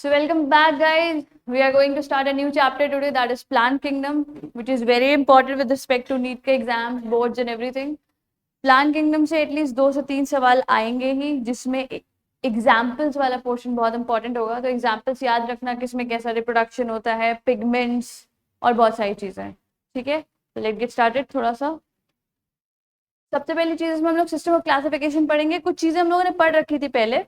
So welcome back, guys. We are going to start a new chapter today, that is Plant Kingdom, which is very important with respect to NEET के exams, boards and everything. Plant Kingdom से at least 2 से 3 सवाल आएंगे ही, जिसमें examples वाला portion बहुत important होगा. तो एग्जाम्पल्स याद रखना, किसमें कैसा रिप्रोडक्शन होता है, पिगमेंट्स और बहुत सारी चीजें. ठीक है, तो लेट गेट स्टार्टेड. थोड़ा सा सबसे पहली चीज इसमें हम लोग सिस्टम ऑफ क्लासिफिकेशन पढ़ेंगे. कुछ चीजें हम लोगों ने पढ़ रखी थी पहले.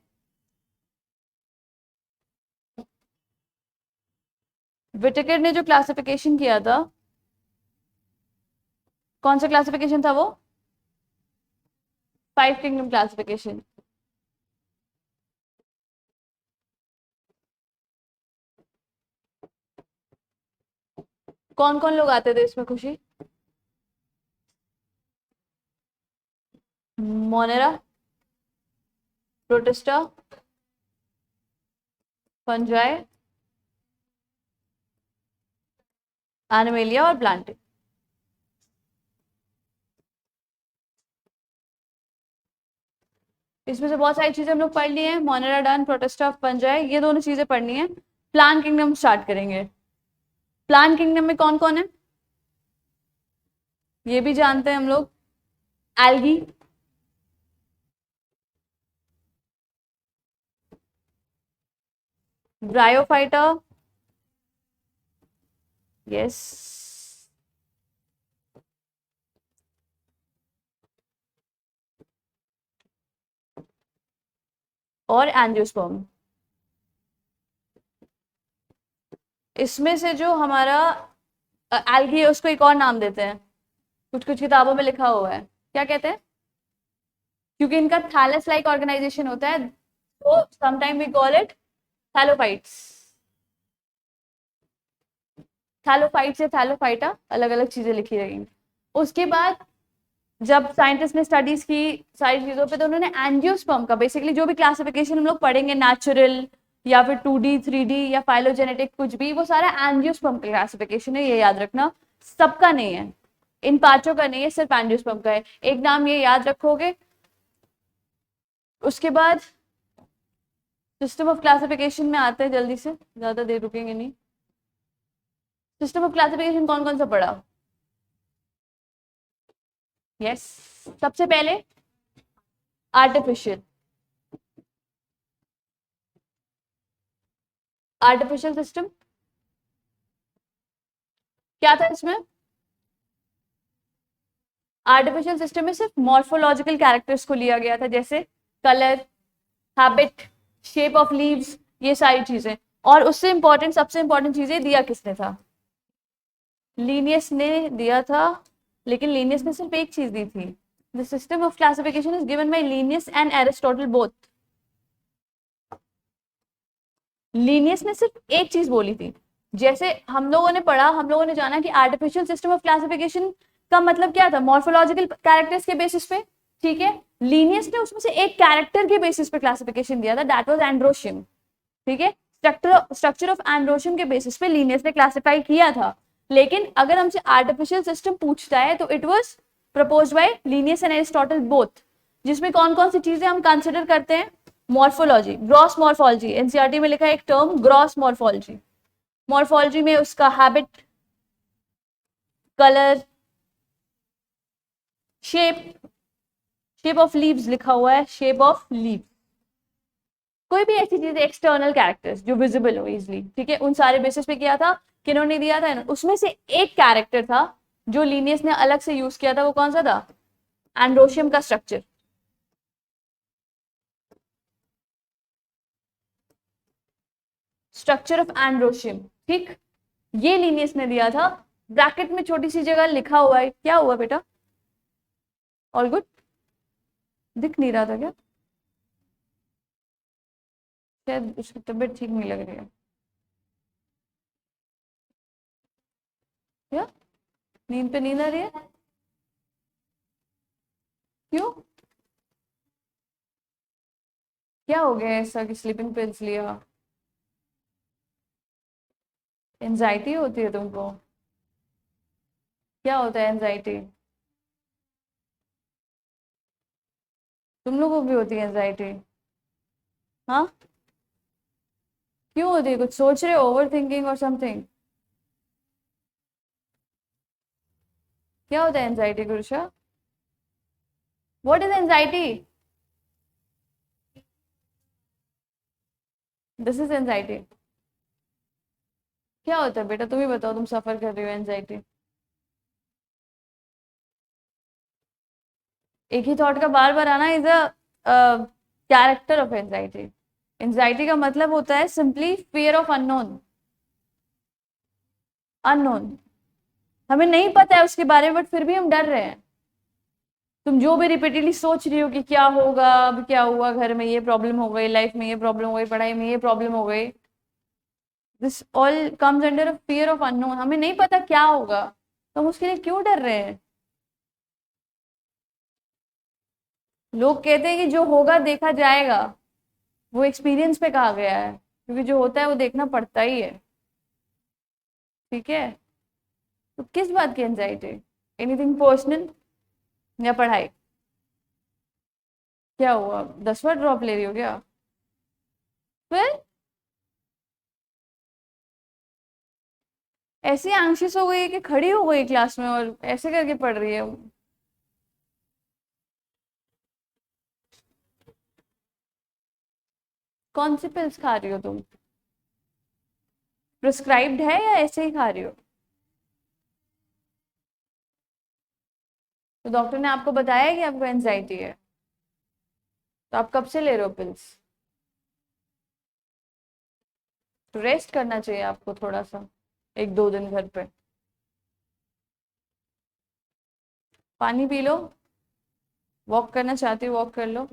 विटेकर ने जो क्लासिफिकेशन किया था, कौन सा क्लासिफिकेशन था वो? 5 किंगडम क्लासिफिकेशन. कौन कौन लोग आते थे इसमें? खुशी, मोनेरा, प्रोटिस्टा, फंजाई, एनिमेलिया और प्लांटिक. इसमें से बहुत सारी चीजें हम लोग पढ़ ली हैं. मोनेरा डन, प्रोटिस्टा, फंजाई, ये दोनों चीजें पढ़नी है. प्लांट किंगडम स्टार्ट करेंगे. प्लांट किंगडम में कौन कौन है ये भी जानते हैं हम लोग. एल्गी, ब्रायोफाइटा, यस, और एंजियोस्पर्म. इसमें से जो हमारा एल्गी है उसको एक और नाम देते हैं, कुछ कुछ किताबों में लिखा हुआ है. क्या कहते हैं? क्योंकि इनका थैलस लाइक ऑर्गेनाइजेशन होता है, तो sometime we call it thallophytes. Thallophytes या थैलोफाइटा, अलग अलग चीजें लिखी रहेंगी. उसके बाद जब साइंटिस्ट ने स्टडीज की सारी चीजों पे, तो उन्होंने एंजियोस्पर्म का, बेसिकली जो भी क्लासिफिकेशन हम लोग पढ़ेंगे, नेचुरल या फिर 2D 3D या फाइलोजेनेटिक, कुछ भी, वो सारा एंजियोस्पर्म का क्लासिफिकेशन है. ये याद रखना, सबका नहीं है, इन पांचों का नहीं है, सिर्फ एंजियोस्पर्म का है. एक नाम ये याद रखोगे. उसके बाद सिस्टम ऑफ क्लासिफिकेशन में आते हैं, जल्दी से, ज्यादा देर रुकेंगे नहीं. सिस्टम ऑफ क्लासिफिकेशन कौन कौन सा पढ़ा? यस, सबसे पहले आर्टिफिशियल. आर्टिफिशियल सिस्टम क्या था इसमें? आर्टिफिशियल सिस्टम में सिर्फ मॉर्फोलॉजिकल कैरेक्टर्स को लिया गया था, जैसे colour, habit, shape of leaves, ये सारी चीजें. और उससे इंपॉर्टेंट, सबसे इंपॉर्टेंट चीजें दिया किसने था? लीनियस ने दिया था. लेकिन लीनियस ने सिर्फ एक चीज दी थी. The system of classification is given by Linnaeus and Aristotle both. Linnaeus ने सिर्फ एक चीज बोली थी. जैसे हम लोगों ने पढ़ा, हम लोगों ने जाना कि आर्टिफिशियल सिस्टम ऑफ क्लासिफिकेशन का मतलब क्या था? मॉर्फोलॉजिकल कैरेक्टर्स के बेसिस पे. ठीक है, लीनियस ने उसमें से एक कैरेक्टर के बेसिस पे क्लासिफिकेशन दिया था, दैट वाज एंड्रोशियम. ठीक है, स्ट्रक्चर ऑफ एंड्रोशियम के बेसिस पे लीनियस ने क्लासिफाई किया था. लेकिन अगर हमसे आर्टिफिशियल सिस्टम पूछता है, तो it was proposed by Linnaeus and Aristotle both. जिसमें कौन कौन सी चीजें हम कंसिडर करते हैं? मॉर्फोलॉजी, ग्रॉस मॉर्फोलॉजी, एनसीईआरटी में लिखा है एक टर्म, ग्रॉस मॉर्फोलॉजी. मॉर्फोलॉजी में उसका habit, colour, shape, shape of leaves लिखा हुआ है, शेप ऑफ लीव. कोई भी ऐसी चीज, एक्सटर्नल कैरेक्टर्स जो विजिबल हो इजिली. ठीक है, उन सारे बेसिस पे किया था. किन्होंने दिया था? उसमें से एक कैरेक्टर था जो लीनियस ने अलग से यूज किया था. वो कौन सा था? एंड्रोशियम का स्ट्रक्चर. Structure of androecium. ठीक, ये लीनियस ने दिया था. ब्रैकेट में छोटी सी जगह लिखा हुआ है. क्या हुआ बेटा? All good? दिख नहीं रहा था क्या? शायद उसकी तबीयत ठीक नहीं लग रही है. क्या नींद पे नींद आ रही है? क्यों, क्या हो गया ऐसा कि स्लीपिंग पिल्स लिया? एंजाइटी होती है तुमको? क्या होता है एंजाइटी? तुम लोगों को भी होती है एंजाइटी? हाँ, क्यों होती है? कुछ सोच रहे हो? ओवर थिंकिंग और समथिंग? क्या होता है एंजाइटी गुरुशा? What is anxiety? This is anxiety. क्या होता है बेटा, तुम ही बताओ, तुम सफर कर रही हो एंजाइटी। एक ही थॉट का बार बार आना is a character of anxiety. Anxiety का मतलब होता है simply fear of unknown. Unknown, हमें नहीं पता है उसके बारे में बट फिर भी हम डर रहे हैं। तुम जो भी रिपीटेडली सोच रही हो कि क्या होगा, अब क्या हुआ, घर में ये प्रॉब्लम हो गई, लाइफ में ये प्रॉब्लम हो गई, पढ़ाई में ये प्रॉब्लम हो गई, this all comes under a fear of unknown. हमें नहीं पता क्या होगा, तो हम उसके लिए क्यों डर रहे हैं? लोग कहते हैं कि जो होगा देखा जाएगा, वो एक्सपीरियंस पे कहा गया है, क्योंकि जो होता है वो देखना पड़ता ही है। ठीक है, तो किस बात की एंजाइटी? एनीथिंग पर्सनल या पढ़ाई? क्या हुआ, 10वां ड्रॉप ले रही हो क्या? फिर ऐसी एंग्शियस हो गई कि खड़ी हो गई क्लास में और ऐसे करके पढ़ रही है? कौन सी पिल्स खा रही हो तुम? प्रिस्क्राइब्ड है या ऐसे ही खा रही हो? तो डॉक्टर ने आपको बताया कि आपको एंजाइटी है, तो आप कब से ले रहे हो पिल्स? तो रेस्ट करना चाहिए आपको थोड़ा सा, 1-2 दिन घर पे। पानी पी लो, वॉक करना चाहती हो वॉक कर लो।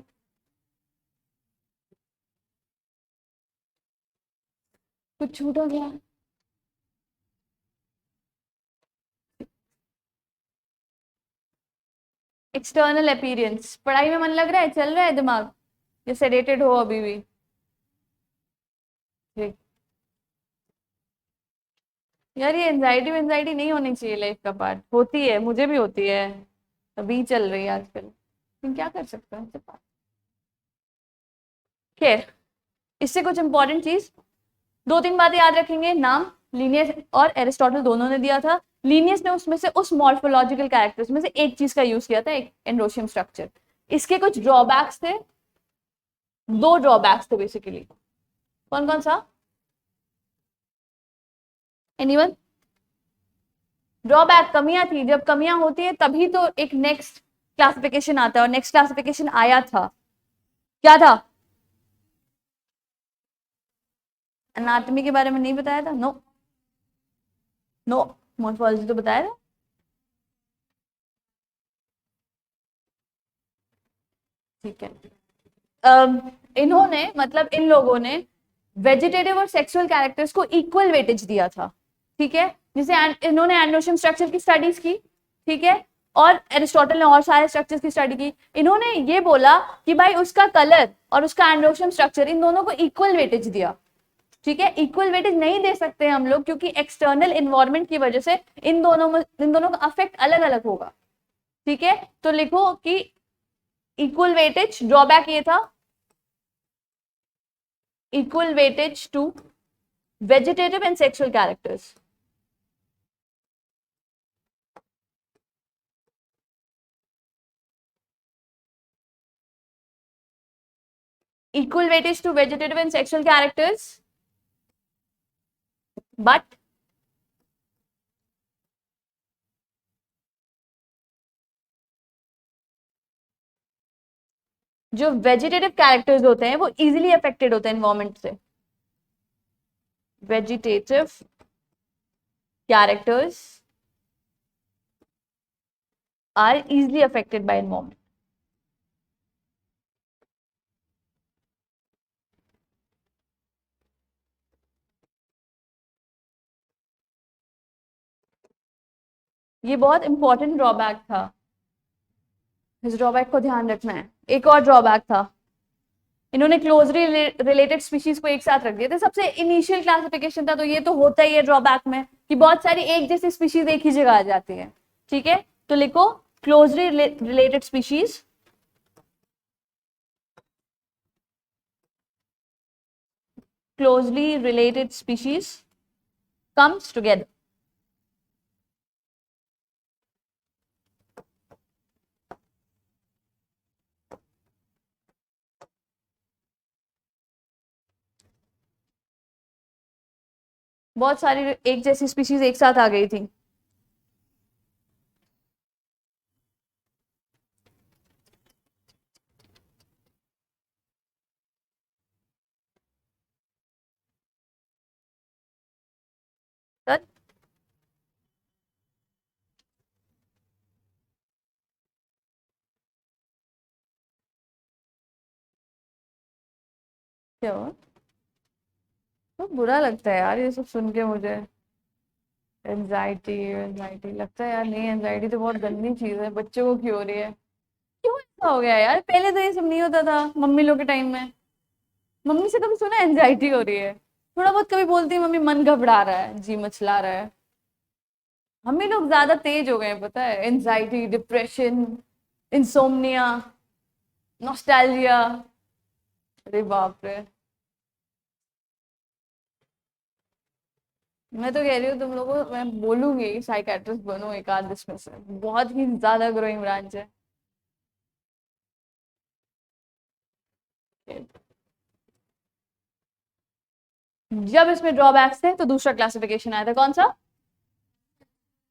कुछ छूट हो गया? एक्सटर्नल अपीयरेंस, पढ़ाई में मन लग रहा है, चल रहा है दिमाग, या सेडेटेड हो अभी भी? ठीक। यार ये एंजाइटी वेंजाइटी नहीं होनी चाहिए लाइफ का पार्ट, होती है, मुझे भी होती है, अभी चल रही है आजकल, लेकिन क्या कर सकते हैं? खैर, इससे कुछ इंपॉर्टेंट चीज, 2-3 बातें याद रखेंगे। नाम लीनियस और एरिस्टोटल दोनों ने दिया था। लीनियस ने उसमें से उस मॉर्फोलॉजिकल कैरेक्टर्स में से एक चीज का यूज किया था, एक एंडोशियम स्ट्रक्चर। इसके कुछ ड्रॉबैक्स थे, 2 ड्रॉबैक्स थे बेसिकली। कौन कौन सा? एनीवन? ड्रॉबैक, कमियां थी, जब कमियां होती है तभी तो एक नेक्स्ट क्लासिफिकेशन आता है, और नेक्स्ट क्लासिफिकेशन आया था, क्या था? एनाटॉमी के बारे में नहीं बताया था? नो, नो, मॉर्फोलॉजी तो बताया था। ठीक है, इन्होंने मतलब इन लोगों ने वेजिटेटिव और सेक्सुअल कैरेक्टर्स को इक्वल वेटेज दिया था। ठीक है, जिसे इन्होंने एंडोशियम स्ट्रक्चर की स्टडीज की। ठीक है, और एरिस्टोटल ने और सारे स्ट्रक्चर्स की स्टडी की। इन्होंने ये बोला कि भाई उसका कलर और उसका एंडोशियम स्ट्रक्चर, इन दोनों को इक्वल वेटेज दिया। ठीक है, इक्वल वेटेज नहीं दे सकते हम लोग, क्योंकि एक्सटर्नल इन्वायरमेंट की वजह से इन दोनों का अफेक्ट अलग अलग होगा। ठीक है, तो लिखो कि इक्वल वेटेज, ड्रॉबैक ये था, equal weightage to vegetative and sexual characters. Equal weightage to vegetative and sexual characters, but जो वेजिटेटिव कैरेक्टर्स होते हैं वो इजीली अफेक्टेड होते हैं एनवायरमेंट से। Vegetative characters are easily affected by environment. ये बहुत इंपॉर्टेंट ड्रॉबैक था, इस ड्रॉबैक को ध्यान रखना है। एक और ड्रॉबैक था, इन्होंने क्लोजली रिलेटेड स्पीशीज को एक साथ रख दिया था। सबसे इनिशियल क्लासिफिकेशन था, तो ये तो होता ही है ड्रॉबैक में कि बहुत सारी एक जैसी स्पीशीज एक ही जगह आ जाती है। ठीक है, तो लिखो closely related species closely related species comes together. बहुत सारी एक जैसी स्पीशीज एक साथ आ गई थी। सर क्या हुआ? तो बुरा लगता है यार ये सब सुन के मुझे। एंजाइटी एंजाइटी लगता है यार, नहीं एंजाइटी तो बहुत गंदी चीज है, बच्चों को क्यों हो रही है? क्यों ऐसा हो गया यार? पहले तो ये सब नहीं होता था मम्मी लोग के टाइम में। मम्मी से कभी सुना एंजाइटी हो रही है? थोड़ा बहुत कभी बोलती है मम्मी मन घबरा रहा है, जी मचला रहा है। हम ही लोग ज्यादा तेज हो गए हैं पता है, एंजाइटी, डिप्रेशन, इंसोम्निया, नॉस्टैल्जिया। अरे बाप रे। मैं तो कह रही हूँ तुम लोगों को, मैं बोलूंगी साइकेट्रिस्ट बनो एक आध इसमें से, बहुत ही ज्यादा ग्रोइंग ब्रांच है। जब इसमें ड्रॉबैक्स थे तो दूसरा क्लासिफिकेशन आया था, कौन सा?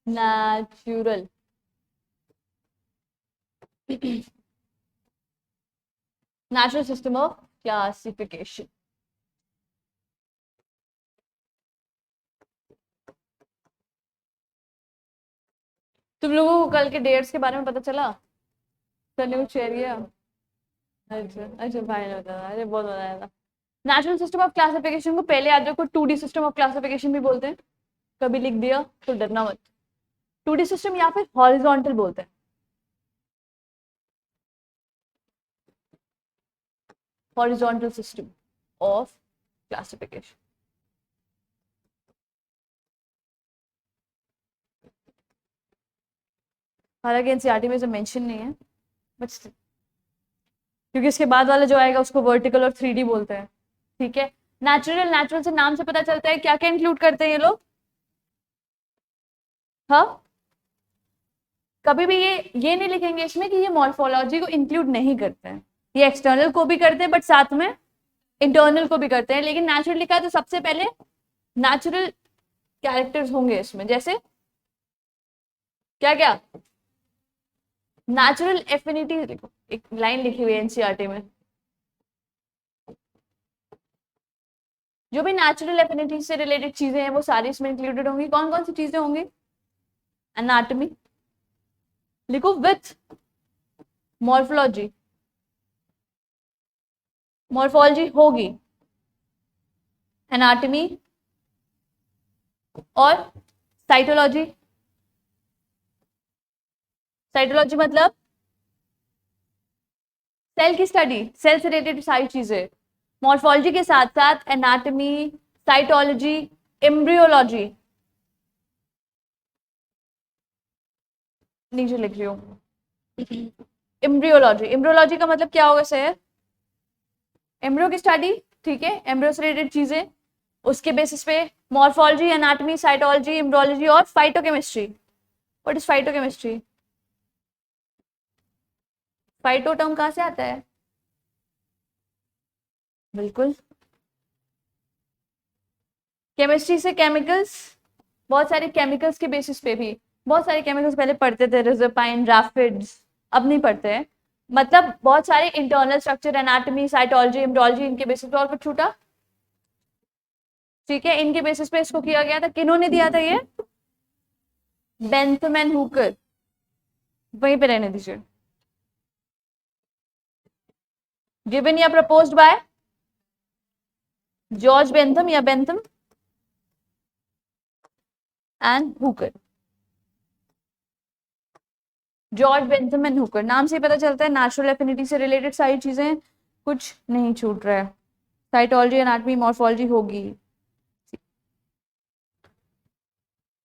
Natural. Natural system of classification. तुम लोगों को कल के डेट्स के बारे में पता चला? सर ने कुछ शेयर किया? अच्छा अच्छा, भाई ने बताया, अरे बहुत मजा आया था। नेचुरल सिस्टम ऑफ क्लासिफिकेशन को पहले याद रखो 2D सिस्टम ऑफ क्लासिफिकेशन भी बोलते हैं। कभी लिख दिया तो डरना मत। 2D सिस्टम या फिर हॉरिजॉन्टल बोलते हैं। Horizontal system of classification. हालांकि एनसीईआरटी में जो मेंशन नहीं है, बट क्योंकि इसके बाद वाला जो आएगा उसको वर्टिकल और 3D बोलते हैं। ठीक है। नेचुरल, नेचुरल से नाम से पता चलता है क्या क्या इंक्लूड करते हैं ये लोग। हाँ, कभी भी ये नहीं लिखेंगे इसमें कि ये मॉर्फोलॉजी को इंक्लूड नहीं करते हैं। ये एक्सटर्नल को भी करते हैं बट साथ में इंटरनल को भी करते हैं, लेकिन नेचुरल लिखा है तो सबसे पहले नेचुरल कैरेक्टर्स होंगे इसमें। जैसे क्या क्या? नेचुरल एफिनिटी लिखो, एक लाइन लिखी हुई है एनसीईआरटी में। जो भी नेचुरल एफिनिटी से रिलेटेड चीजें हैं वो सारी इसमें इंक्लूडेड होंगी। कौन कौन सी चीजें होंगी? एनाटॉमी लिखो विथ मॉर्फोलॉजी। मॉर्फोलॉजी होगी, एनाटॉमी और साइटोलॉजी। साइटोलॉजी मतलब सेल की स्टडी, सेल से रिलेटेड सारी चीजें। मॉर्फोलॉजी के साथ साथ एनाटॉमी, साइटोलॉजी, एम्ब्रियोलॉजी। नीचे लिख रही हूँ एम्ब्रियोलॉजी। एम्ब्रियोलॉजी का मतलब क्या होगा सर? एम्ब्रियो की स्टडी, ठीक है, एम्ब्रियो से रिलेटेड चीजें, उसके बेसिस पे मॉर्फोलॉजी, एनाटॉमी, साइटोलॉजी, एम्ब्रियोलॉजी और phytochemistry. What is phytochemistry? Phyto term कहां से आता है? बिल्कुल, केमिस्ट्री से केमिकल्स, बहुत सारे केमिकल्स के बेसिस पे भी बहुत सारे केमिकल्स पहले पढ़ते थे, रिजोपाइन, राफिड्स, अब नहीं पढ़ते हैं। मतलब बहुत सारे internal structure, anatomy, cytology, embryology, इनके बेसिस पे। और कुछ छूटा? ठीक है, इनके बेसिस पे इसको किया गया था। किन्होंने दिया था ये? Bentham and Hooker. वहीं पे रहने दीजिए। गिवन या प्रपोज्ड बाय जॉर्ज बेंथम या Bentham and Hooker. George Bentham and Hooker, नाम से ही पता चलता है नेचुरल एफिनिटी से रिलेटेड सारी चीजें, कुछ नहीं छूट रहा है। साइटोलॉजी, एनाटॉमी, मॉर्फोलॉजी होगी।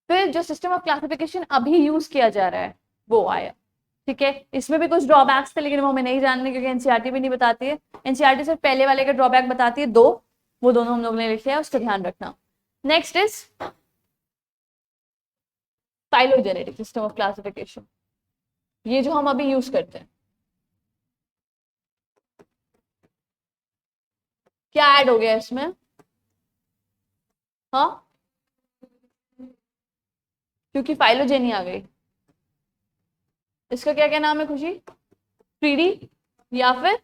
फिर जो सिस्टम ऑफ क्लासिफिकेशन अभी यूज किया जा रहा है वो आया। ठीक है, इसमें भी कुछ ड्रॉबैक्स थे लेकिन वो हमें नहीं जानने, क्योंकि एनसीईआरटी भी नहीं बताती है। एनसीईआरटी सिर्फ पहले वाले का ड्रॉबैक बताती है, 2। वो दोनों हम लोग ने लिखे हैं, उसका ध्यान रखना। Next is phylogenetic system of classification, ये जो हम अभी यूज करते हैं। क्या ऐड हो गया इसमें? हाँ, क्योंकि फाइलोजेनी आ गई। इसका क्या क्या नाम है खुशी? 3D या फिर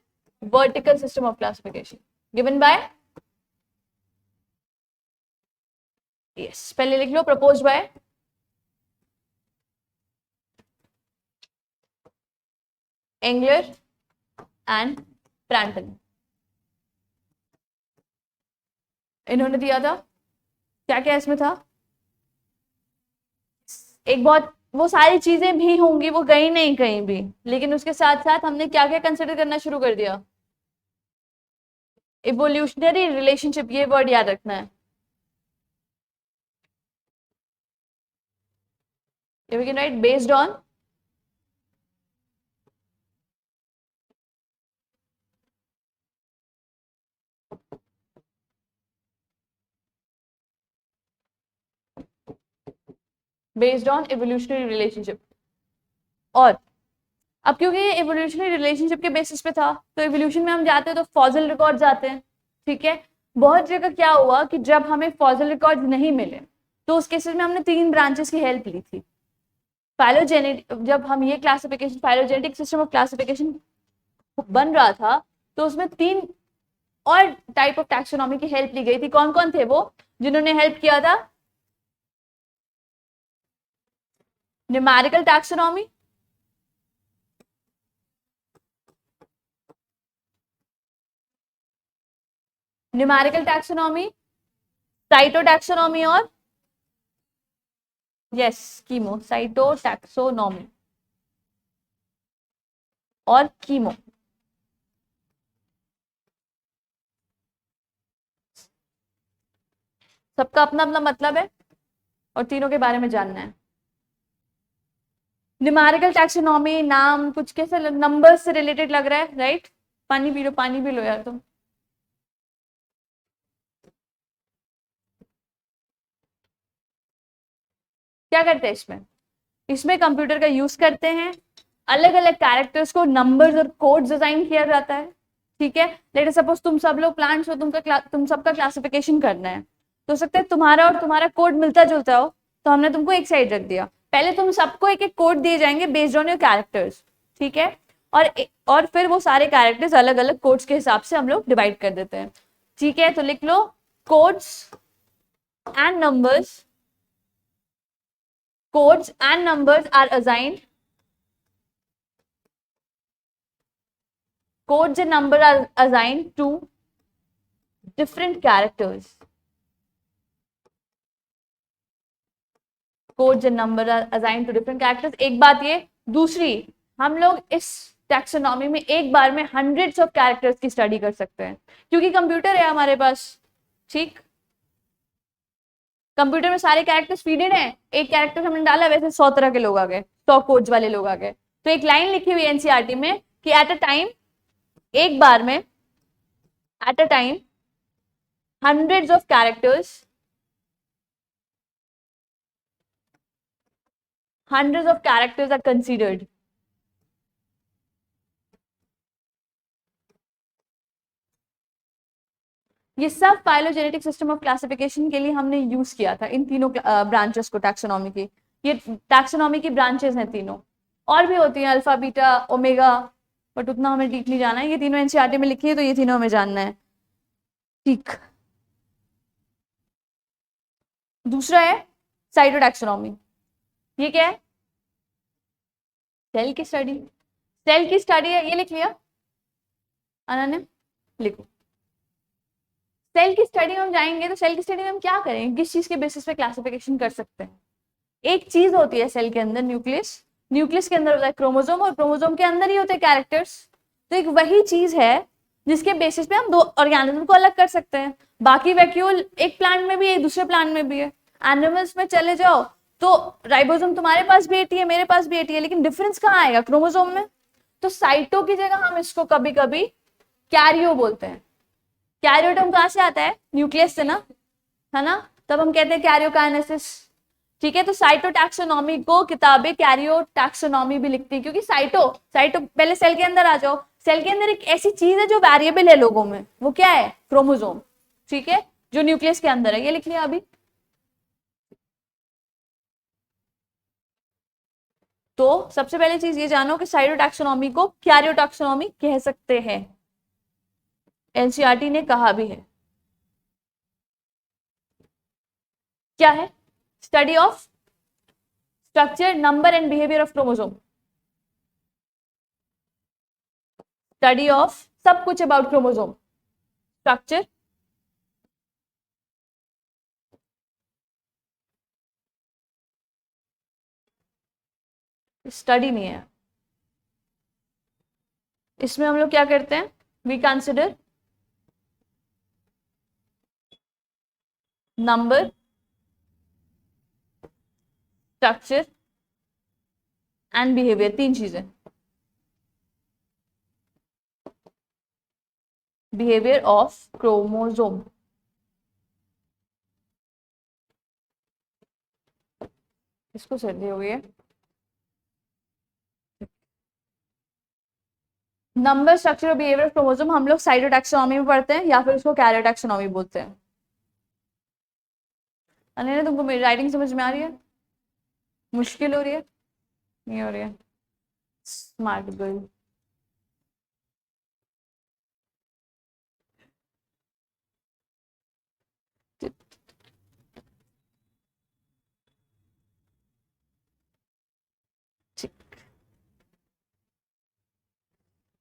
vertical system of classification given by, yes पहले लिख लो, प्रपोज बाय एंगलर एंड प्रैंटन। इन्होंने दिया था, क्या क्या इसमें था? एक बहुत, वो सारी चीजें भी होंगी, वो गई नहीं कहीं भी, लेकिन उसके साथ साथ हमने क्या क्या कंसिडर करना शुरू कर दिया? इवोल्यूशनरी रिलेशनशिप, ये वर्ड याद रखना है। We can write based on evolutionary relationship। और अब क्योंकि ये इवोल्यूशनरी रिलेशनशिप के बेसिस पे था, तो इवोल्यूशन में हम जाते हैं तो फॉसिल रिकॉर्ड जाते हैं, ठीक है। बहुत जगह क्या हुआ कि जब हमें फॉसिल रिकॉर्ड नहीं मिले, तो उस केसेस में हमने 3 ब्रांचेस की हेल्प ली थी। फाइलोजेनेटिक, जब हम ये classification, phylogenetic system of classification बन रहा था, तो उसमें 3 और टाइप ऑफ टैक्सोनॉमी की हेल्प ली गई थी। कौन कौन थे वो जिन्होंने हेल्प किया था? Numerical taxonomy, numerical taxonomy, cytotaxonomy और यस कीमो, साइटोटैक्सोनॉमी और कीमो। सबका अपना अपना मतलब है और तीनों के बारे में जानना है। न्यूमेरिकल टैक्सोनॉमी नाम कुछ कैसे नंबर से रिलेटेड लग रहा है, राइट? पानी पी लो, पानी पी लो यार तुम। क्या करते हैं इसमें? इसमें कंप्यूटर का यूज करते हैं, अलग अलग कैरेक्टर्स को नंबर्स और कोड्स डिजाइन किया जाता है, ठीक है। लेट सपोज तुम सब लोग प्लांट्स हो, तुम सबका क्लासिफिकेशन करना है, तो हो सकता है तुम्हारा और तुम्हारा कोड मिलता जुलता हो, तो हमने तुमको एक साइड रख दिया। पहले तुम सबको एक एक कोड दिए जाएंगे बेस्ड ऑन योर कैरेक्टर्स, ठीक है। और फिर वो सारे कैरेक्टर्स अलग अलग कोड्स के हिसाब से हम लोग डिवाइड कर देते हैं, ठीक है। तो लिख लो, codes and numbers, codes and numbers are assigned, codes and number are assigned to different characters, codes and number are assigned to different characters। एक बात ये, दूसरी, हम लोग इस टैक्सोनॉमी में एक बार में हंड्रेड्स ऑफ कैरेक्टर्स की स्टडी कर सकते हैं, क्योंकि कंप्यूटर है हमारे पास, ठीक। कंप्यूटर में सारे कैरेक्टर्स फीडेड हैं, एक कैरेक्टर हमने डाला, वैसे 100 तरह के लोग आ गए, 100 कोड्स वाले लोग आ गए। तो एक लाइन लिखी हुई एनसीईआरटी में कि एट अ टाइम, एक बार में, at a time hundreds of characters, hundreds of characters are considered। ये सब फाइलोजेनेटिक सिस्टम ऑफ क्लासिफिकेशन के लिए हमने यूज किया था, इन तीनों ब्रांचेस को टैक्सोनॉमी की। ये टैक्सोनॉमी की ब्रांचेस हैं तीनों, और भी होती हैं अल्फा बीटा ओमेगा, बट उतना हमें डीपली जाना है। ये तीनों एनसीईआरटी में लिखी है, तो ये तीनों हमें जानना है, ठीक। दूसरा है साइटोटैक्सोनॉमी। ये क्या है? सेल की स्टडी, सेल की स्टडी है, ये लिख लिया अनन्या, लिखो। सेल की स्टडी में हम जाएंगे, तो सेल की स्टडी में हम क्या करेंगे, किस चीज के बेसिस पे क्लासिफिकेशन कर सकते हैं? एक चीज होती है सेल के अंदर, न्यूक्लियस, न्यूक्लियस के अंदर होता है क्रोमोसोम, और क्रोमोसोम के अंदर ही होते हैं कैरेक्टर्स। तो एक वही चीज है जिसके बेसिस पे हम दो ऑर्गेनिज्म को अलग कर सकते हैं। बाकी वैक्यूल एक प्लांट में भी है, दूसरे प्लांट में भी है। एनिमल्स में चले जाओ तो राइबोसोम तुम्हारे पास भी 80 है, मेरे पास भी 80 है, लेकिन डिफरेंस कहाँ आएगा? क्रोमोसोम में। तो साइटो की जगह हम इसको कभी कभी कैरियो बोलते हैं, कैरियोटर्म कहाँ से आता है? न्यूक्लियस से ना, है ना, तब हम कहते हैं कैरियोकाइनेसिस। ठीक है, तो साइटोटैक्सोनॉमी को किताबें कैरियोटैक्सोनॉमी भी लिखती है, क्योंकि साइटो साइटो पहले सेल के अंदर आ जाओ, सेल के अंदर एक ऐसी चीज है जो वेरिएबल है लोगों में, वो क्या है? क्रोमोसोम। ठीक है, जो न्यूक्लियस के अंदर है, ये लिख लिया अभी। तो सबसे पहले चीज ये जानो कि साइटोटैक्सोनॉमी को कैरियोटैक्सोनॉमी कह सकते हैं, एनसीईआरटी ने कहा भी है। क्या है? Study of structure, number and behaviour of chromosome. Study of सब कुछ अबाउट क्रोमोसोम, स्ट्रक्चर, स्टडी नहीं है इसमें। हम लोग क्या करते हैं? We consider number, structure and behaviour, तीन चीजें। बिहेवियर ऑफ क्रोमोसोम, इसको सर्दी हो गई है। नंबर, स्ट्रक्चर और बिहेवियर ऑफ क्रोमोसोम हम लोग साइटोटैक्सोनॉमी में पढ़ते हैं, या फिर उसको कैरियोटैक्सोनॉमी बोलते हैं। अनन्या, तुमको मेरी राइटिंग समझ में आ रही है? मुश्किल हो रही है? नहीं हो रही है? Smart girl.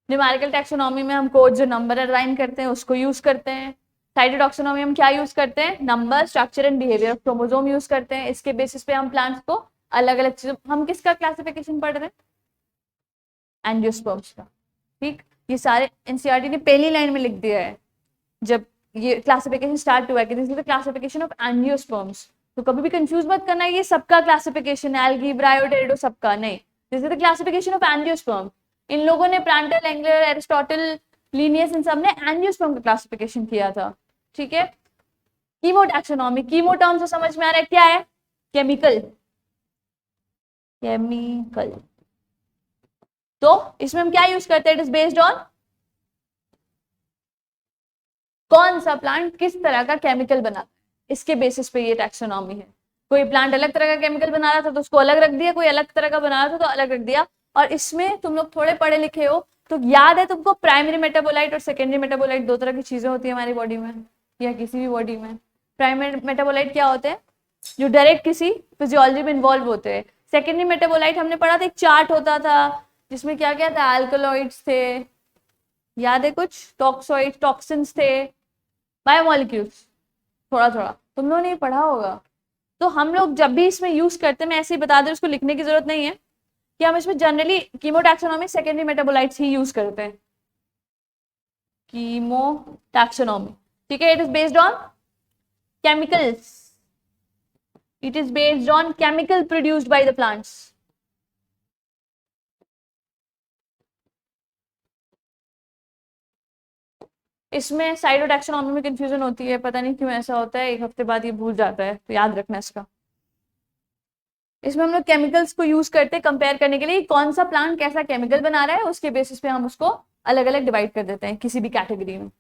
न्यूमेरिकल टैक्सोनॉमी में हम कोड जो नंबर अलाइन करते हैं उसको यूज करते हैं। साइटोटैक्सोनॉमी हम क्या यूज करते हैं? Number, structure and behaviour of chromosome use करते हैं। इसके बेसिस पे हम प्लांट्स को अलग अलग चीजों, हम किसका क्लासिफिकेशन पढ़ रहे हैं? एंजियोस्पर्म्स का। ठीक, ये सारे एनसीईआरटी ने पहली लाइन में लिख दिया है जब ये क्लासिफिकेशन स्टार्ट हुआ है कि this is the classification of angiosperms. तो कभी भी कंफ्यूज मत करना ये सबका क्लासिफिकेशन है, एल्गी, ब्रायोटेरिडो सबका नहीं, this is the classification of angiosperm. इन लोगों ने प्रांटल, एंगलर, एरिस्टोटल, लीनियस, इन सब ने एंजियोस्पर्म का क्लासिफिकेशन किया था। ठीक है, कीमोटैक्सोनॉमी, कीमो टर्म से समझ में आ रहा है क्या है? Chemical, chemical. तो इसमें हम क्या यूज करते हैं? इट इज बेस्ड ऑन कौन सा प्लांट किस तरह का केमिकल बनाता है, इसके बेसिस पे ये टैक्सोनॉमी है। कोई प्लांट अलग तरह का केमिकल बना रहा था तो उसको अलग रख दिया, कोई अलग तरह का बना रहा था तो अलग रख दिया। और इसमें तुम लोग थोड़े पढ़े लिखे हो तो याद है तुमको, प्राइमरी मेटाबोलाइट और सेकेंडरी मेटाबोलाइट दो तरह की चीजें होती है हमारी बॉडी में या किसी भी बॉडी में। प्राइमरी मेटाबोलाइट क्या होते हैं? जो डायरेक्ट किसी फिजियोलॉजी में इन्वॉल्व होते हैं। सेकेंडरी मेटाबोलाइट हमने पढ़ा था, एक चार्ट होता था जिसमें क्या क्या था? अल्कलॉइड्स थे, याद है कुछ? टॉक्सोइड, टॉक्सिन्स थे, बायोमोलिक्यूल्स। थोड़ा थोड़ा तुम लोगों ने पढ़ा होगा। तो हम लोग जब भी इसमें यूज करते हैं, मैं ऐसे ही बता दें, उसको लिखने की जरूरत नहीं है, कि हम इसमें जनरली कीमोटैक्सोनॉमी सेकेंडरी मेटाबोलाइट्स ही यूज करते हैं। कीमोटैक्सोनॉमी, ठीक है, it is based on chemicals, it is based on chemical produced by the plants. इसमें साइटोटैक्सोनॉमी में कंफ्यूजन होती है, पता नहीं क्यों ऐसा होता है, एक हफ्ते बाद ये भूल जाता है, तो याद रखना इसका। इसमें हम लोग केमिकल्स को यूज करते हैं कंपेयर करने के लिए, कौन सा प्लांट कैसा केमिकल बना रहा है, उसके बेसिस पे हम उसको अलग अलग डिवाइड कर देते हैं किसी भी कैटेगरी में।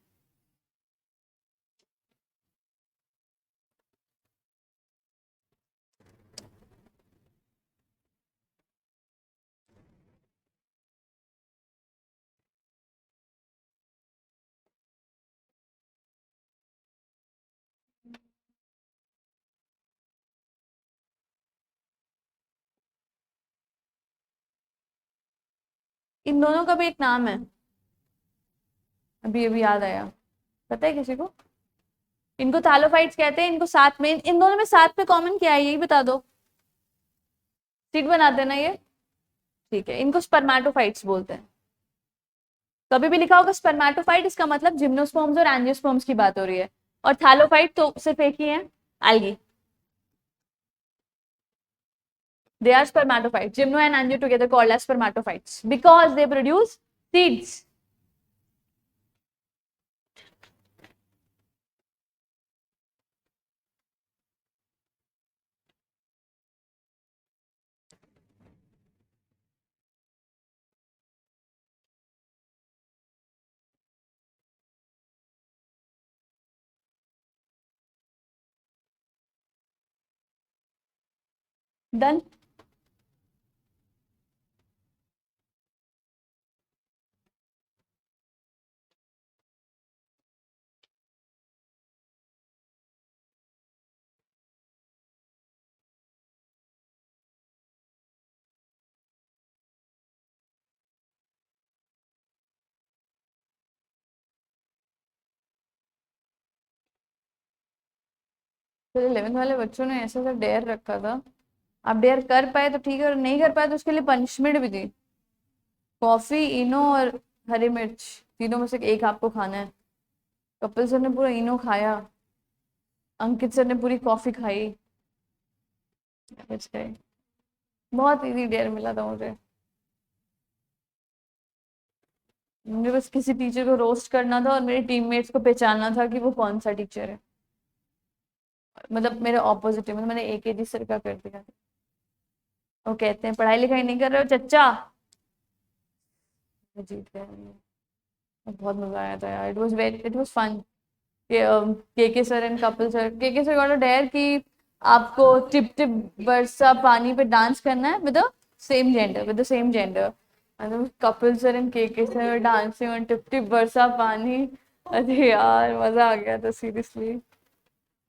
इन दोनों का भी एक नाम है, अभी अभी याद आया, पता है किसी को? इनको थैलोफाइट्स कहते हैं। इनको साथ में, इन दोनों में साथ में कॉमन क्या है, यही बता दो, सीट बना देना ये। ठीक है, इनको स्पर्मेटोफाइट्स बोलते हैं। कभी भी लिखा होगा स्पर्मेटोफाइट, इसका मतलब जिम्नोस्पर्म्स और एंजियोस्पर्म्स की बात हो रही है। और थैलोफाइट तो सिर्फ एक ही है, algae. They are spermatophytes. Gymno and angio together called as spermatophytes because they produce seeds. Done. फिर 11th वाले बच्चों ने ऐसा सा डेयर रखा था, आप डेयर कर पाए तो ठीक है, और नहीं कर पाए तो उसके लिए पनिशमेंट भी थी। कॉफी, इनो और हरी मिर्च, तीनों में से एक आपको खाना है। कपिल सर ने पूरा इनो खाया, अंकित सर ने पूरी कॉफी खाई, बच गए। बहुत इजी डेयर मिला था मुझे। मुझे बस किसी टीचर को रोस्ट करना था और मेरे टीममेट्स को पहचानना था कि वो कौन सा टीचर है। मतलब मेरे ऑपोजिट है, मतलब मैंने AKG सर का कर दिया। वो कहते हैं पढ़ाई लिखाई नहीं कर रहे हो चच्चा। मैं जीत गया। बहुत मजा आया था यार, इट वाज फन। के सर एंड कपिल सर, के सर गॉट अ डेयर कि आपको टिप टिप बरसा पानी पे डांस करना है विद द सेम जेंडर। मतलब कपिल सर एंड के sir dancing on tip tip बरसा पानी। अरे यार मजा आ गया था सीरियसली।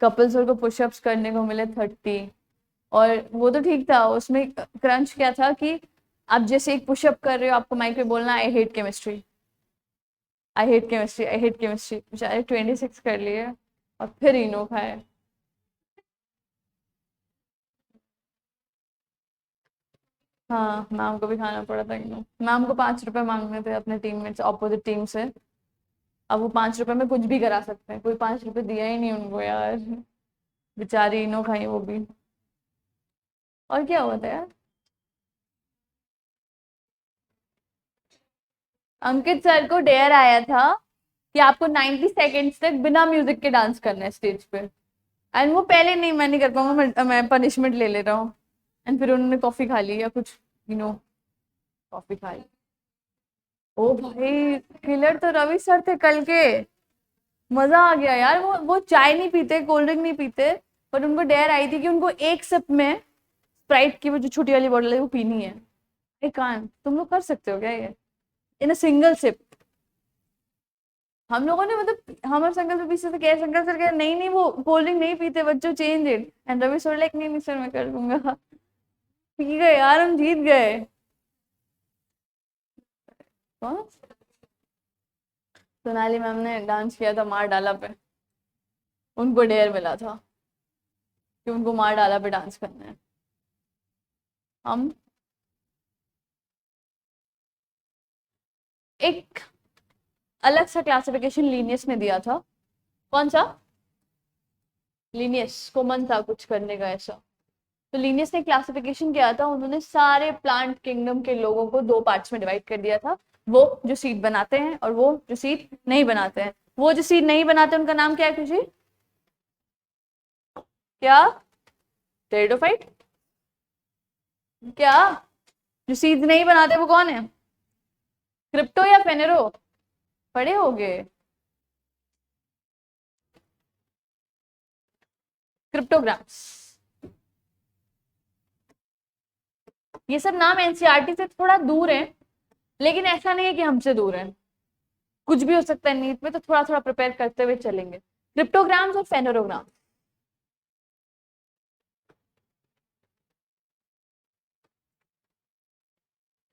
कपिल सर को पुशअप्स करने को मिले 30। और वो तो ठीक था, उसमें क्रंच क्या था कि आप जैसे एक पुशअप कर रहे हो आपको माइक पे बोलना I hate chemistry, I hate chemistry, I hate chemistry. बेचारे 26 कर लिए और फिर इनो खाए। हाँ मैम को भी खाना पड़ा था इनो। मैम को 5 रुपए मांगने थे अपने टीममेट्स ऑपोजिट टीम से। अब वो 5 रुपए में कुछ भी करा सकते हैं, कोई 5 रुपए दिया ही नहीं उनको यार। बेचारी इनो खाई वो भी। और क्या हुआ था यार? अंकित सर को डेयर आया था कि आपको 90 सेकेंड्स तक बिना म्यूजिक के डांस करना है स्टेज पे। एंड वो पहले नहीं, मैं नहीं कर पाऊंगा, मैं पनिशमेंट ले ले रहा हूँ। एंड फिर उन्होंने कॉफी खा ली या कुछ, कॉफी खाई। ओ भाई, किलर तो रवि सर थे कल के। मजा आ गया यार। वो चाय नहीं पीते, कोल्ड ड्रिंक नहीं पीते, पर उनको डेयर आई थी कि उनको एक सिप में स्प्राइट की वो जो छोटी वाली बॉटल है वो पीनी है। एक कान तुम लोग कर सकते हो क्या ये इन अ सिंगल सिप? हम लोगों ने मतलब हमारे संकल्प से पीछे से कह, संकल्प सर कह नहीं नहीं वो कोल्ड ड्रिंक नहीं पीते बच्चों, change it. And Ravi sir like नहीं नहीं सर मैं कर दूंगा। पी गए यार, हम जीत गए। कौन? सोनाली मैम ने डांस किया था मार डाला पे। उनको डेयर मिला था कि उनको मार डाला पे डांस करना है। हम एक अलग सा क्लासिफिकेशन लीनियस ने दिया था। कौन सा? लीनियस को मन था कुछ करने का ऐसा। तो लीनियस ने क्लासिफिकेशन किया था, उन्होंने सारे प्लांट किंगडम के लोगों को 2 पार्ट्स में डिवाइड कर दिया था। वो जो सीड बनाते हैं और वो जो सीड नहीं बनाते हैं। वो जो सीड नहीं बनाते उनका नाम क्या है खुशी? क्या? टेरिडोफाइट? क्या? जो सीड नहीं बनाते वो कौन है? क्रिप्टो या फेनेरो? पढ़े होगे। क्रिप्टोग्राम्स। ये सब नाम एनसीईआरटी से थोड़ा दूर है, लेकिन ऐसा नहीं है कि हमसे दूर है। कुछ भी हो सकता है नीट में, तो थोड़ा थोड़ा प्रिपेयर करते हुए चलेंगे। क्रिप्टोग्राम्स और फेनोरोग्राम।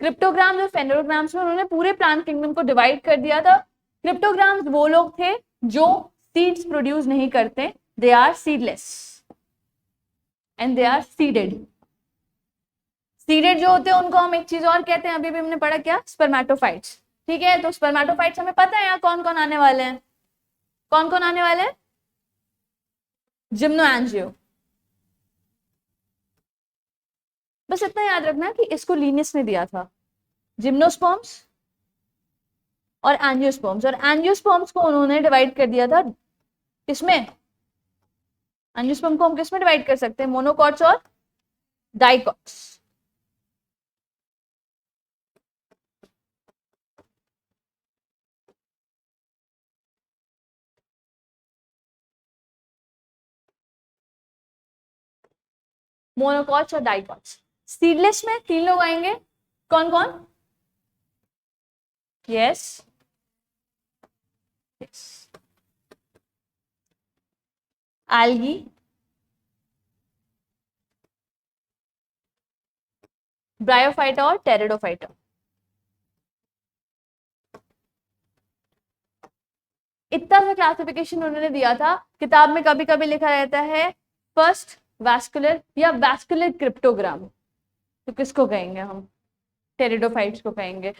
क्रिप्टोग्राम्स और फेनोरोग्राम्स में उन्होंने पूरे प्लांट किंगडम को डिवाइड कर दिया था। क्रिप्टोग्राम्स वो लोग थे जो सीड्स प्रोड्यूस नहीं करते, they are seedless and they are seeded. Seeded जो होते हैं उनको हम एक चीज और कहते हैं, अभी भी हमने पढ़ा क्या, स्पर्मेटोफाइट्स। ठीक है, तो स्पर्मेटोफाइट्स हमें पता है यहाँ कौन कौन आने वाले हैं। कौन कौन आने वाले हैं? Gymno angio. बस इतना याद रखना कि इसको लीनियस ने दिया था, जिम्नोस्पर्म्स और एंजियोस्पर्म्स। और एंजियोस्पर्म्स को उन्होंने डिवाइड कर दिया था किसमें? एंजियोस्पर्म को हम किसमें डिवाइड कर सकते हैं? मोनोकॉट्स और डाइकॉट्स। मोनोकॉट्स और डाइकॉट्स। सीडलेस में 3 लोग आएंगे, कौन कौन? यस algae, ब्रायोफाइटा और टेरिडोफाइटा। इतना सा क्लासिफिकेशन उन्होंने दिया था। किताब में कभी कभी लिखा रहता है फर्स्ट वैस्कुलर या वैस्कुलर क्रिप्टोग्राम, तो किसको कहेंगे हम? टेरिडोफाइट्स को कहेंगे।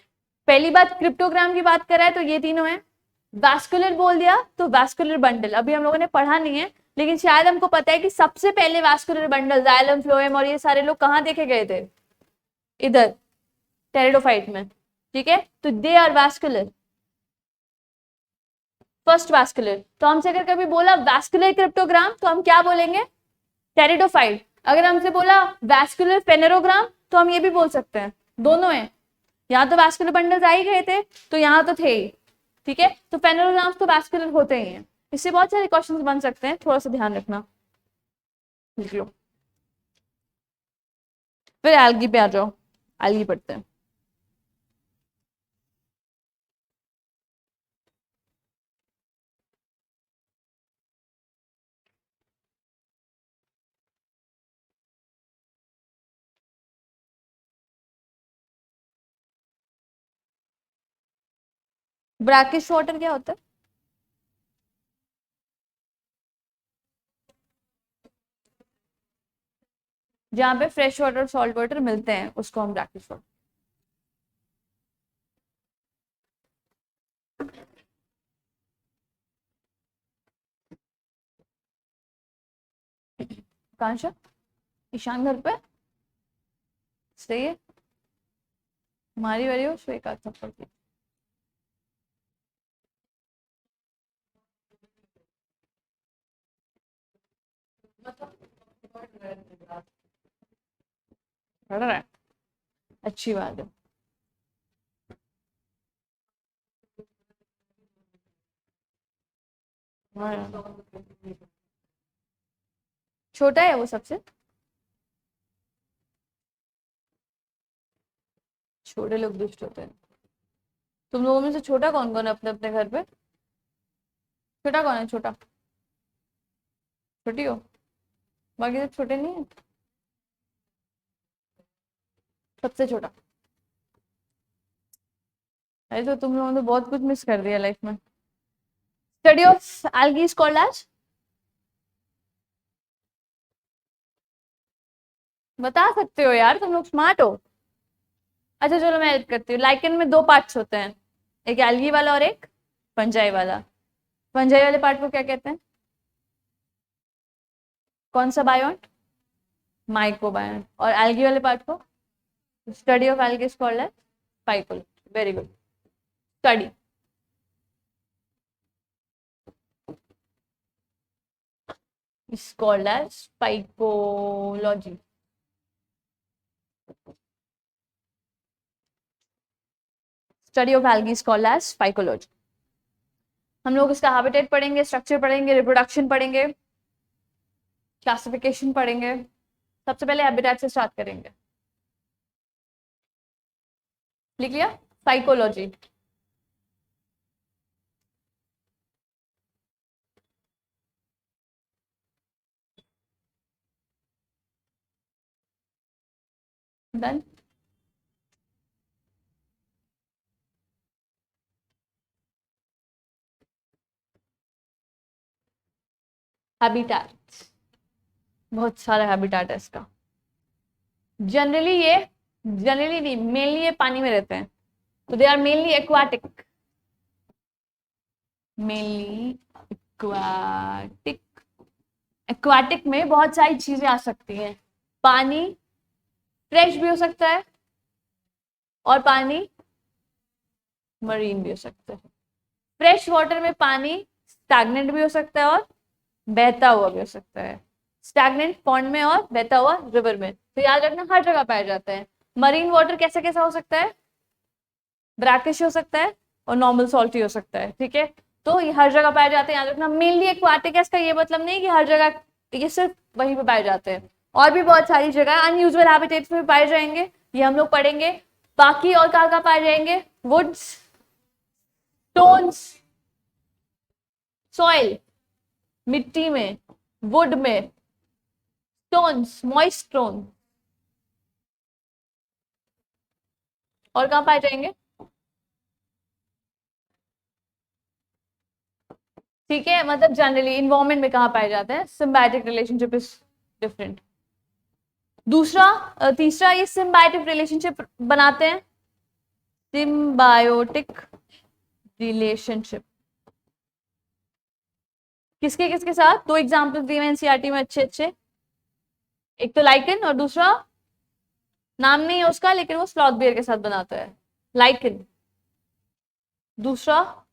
पहली बात क्रिप्टोग्राम की बात कर रहा है तो ये तीनों है। वैस्कुलर बोल दिया तो वैस्कुलर बंडल अभी हम लोगों ने पढ़ा नहीं है, लेकिन शायद हमको पता है कि सबसे पहले वैस्कुलर बंडल जाइलम फ्लोएम और ये सारे लोग कहाँ देखे गए थे? इधर टेरिडोफाइट में, ठीक है। तो they are vascular, first vascular. तो हमसे अगर कभी बोला वैस्कुलर क्रिप्टोग्राम तो हम क्या बोलेंगे? टेरिडोफाइट। अगर हमसे बोला वैस्कुलर फेनेरोग्राम तो हम ये भी बोल सकते हैं, दोनों है। यहाँ तो वैस्कुलर बंडल्स आ ही गए थे तो यहाँ तो थे ही, ठीक है। तो फेनेरोग्राम्स तो वैस्कुलर होते ही हैं। इससे बहुत सारे क्वेश्चंस बन सकते हैं, थोड़ा सा ध्यान रखना। लिख लो। फिर एल्गी पे आ जाओ, एल्गी पढ़ते हैं। ब्रैकिश वाटर क्या होता है? जहाँ पे फ्रेश वाटर और सॉल्ट वाटर मिलते हैं उसको हम ब्रैकिश वाटर। कांशा, ईशान घर पे सही है। हमारी वाली हो सो एक आध थप्पड़ की। पढ़ रहा है, अच्छी बात है। छोटा है वो सबसे? छोटे लोग दुष्ट होते हैं। तुम लोगों में से छोटा कौन कौन है अपने अपने घर पे? छोटा कौन है? छोटा छोटी हो, बाकी सब छोटे नहीं है। सबसे छोटा? अरे तो तुम लोगों ने बहुत कुछ मिस कर दिया लाइफ में। Study of algae is called as? बता सकते हो यार, तुम लोग स्मार्ट हो। अच्छा चलो मैं हेल्प करती हूँ। लाइकन में 2 पार्ट्स होते हैं, एक एल्गी वाला और एक फंजाई वाला। फंजाई वाले पार्ट को क्या कहते हैं? कौन सा बायोन्ट? माइक्रोबायोन्ट। और एल्गी वाले पार्ट को? Study of algae is called as phycology. Very good. Study is called as phycology. Study of algae is called as phycology. हम लोग इसका हैबिटेट पढ़ेंगे, स्ट्रक्चर पढ़ेंगे, रिप्रोडक्शन पढ़ेंगे, क्लासिफिकेशन पढ़ेंगे। सबसे पहले हैबिटेट से स्टार्ट करेंगे। लिख लिया? फाइकोलॉजी। डन। हैबिटेट, बहुत सारा हैबिटेट है इसका। जनरली नहीं, मेनली ये पानी में रहते हैं, तो they are mainly aquatic. Mainly aquatic. Aquatic में बहुत सारी चीजें आ सकती हैं। पानी फ्रेश भी हो सकता है और पानी मरीन भी हो सकता है। फ्रेश वाटर में पानी स्टैग्नेंट भी हो सकता है और बहता हुआ भी हो सकता है। स्टैग्नेंट पॉन्ड में और बहता हुआ रिवर में। तो याद रखना हर जगह पाए जाते हैं। मरीन वाटर कैसा कैसा हो सकता है? ब्रैकिश हो सकता है और नॉर्मल सॉल्टी हो सकता है, ठीक है। तो ये हर जगह पाए जाते हैं, याद रखना। मेनली एक्वाटिक है, इसका ये मतलब नहीं कि हर जगह, ये सिर्फ वहीं पे पाए जाते हैं। और भी बहुत सारी जगह अनयूजुअल हैबिटेट्स में पाए जाएंगे, ये हम लोग पढ़ेंगे। बाकी और कहाँ कहाँ पाए जाएंगे? वुड्स, स्टोन्स, सॉइल, मिट्टी में, वुड में, स्टोन्स, मॉइस्ट स्टोन, और कहाँ पाए जाएंगे? ठीक है, मतलब जनरली इन्वायरमेंट में कहाँ पाए जाते हैं? Symbiotic relationship is different. दूसरा तीसरा, ये सिम्बायोटिक रिलेशनशिप बनाते हैं, सिम्बायोटिक रिलेशनशिप किसके साथ? दो एग्जांपल दिए हैं एनसीईआरटी में अच्छे अच्छे, एक तो लाइकन और दूसरा नाम नहीं है उसका, लेकिन वो स्लॉथ बियर के साथ बनाता है, लाइकन। दूसरा,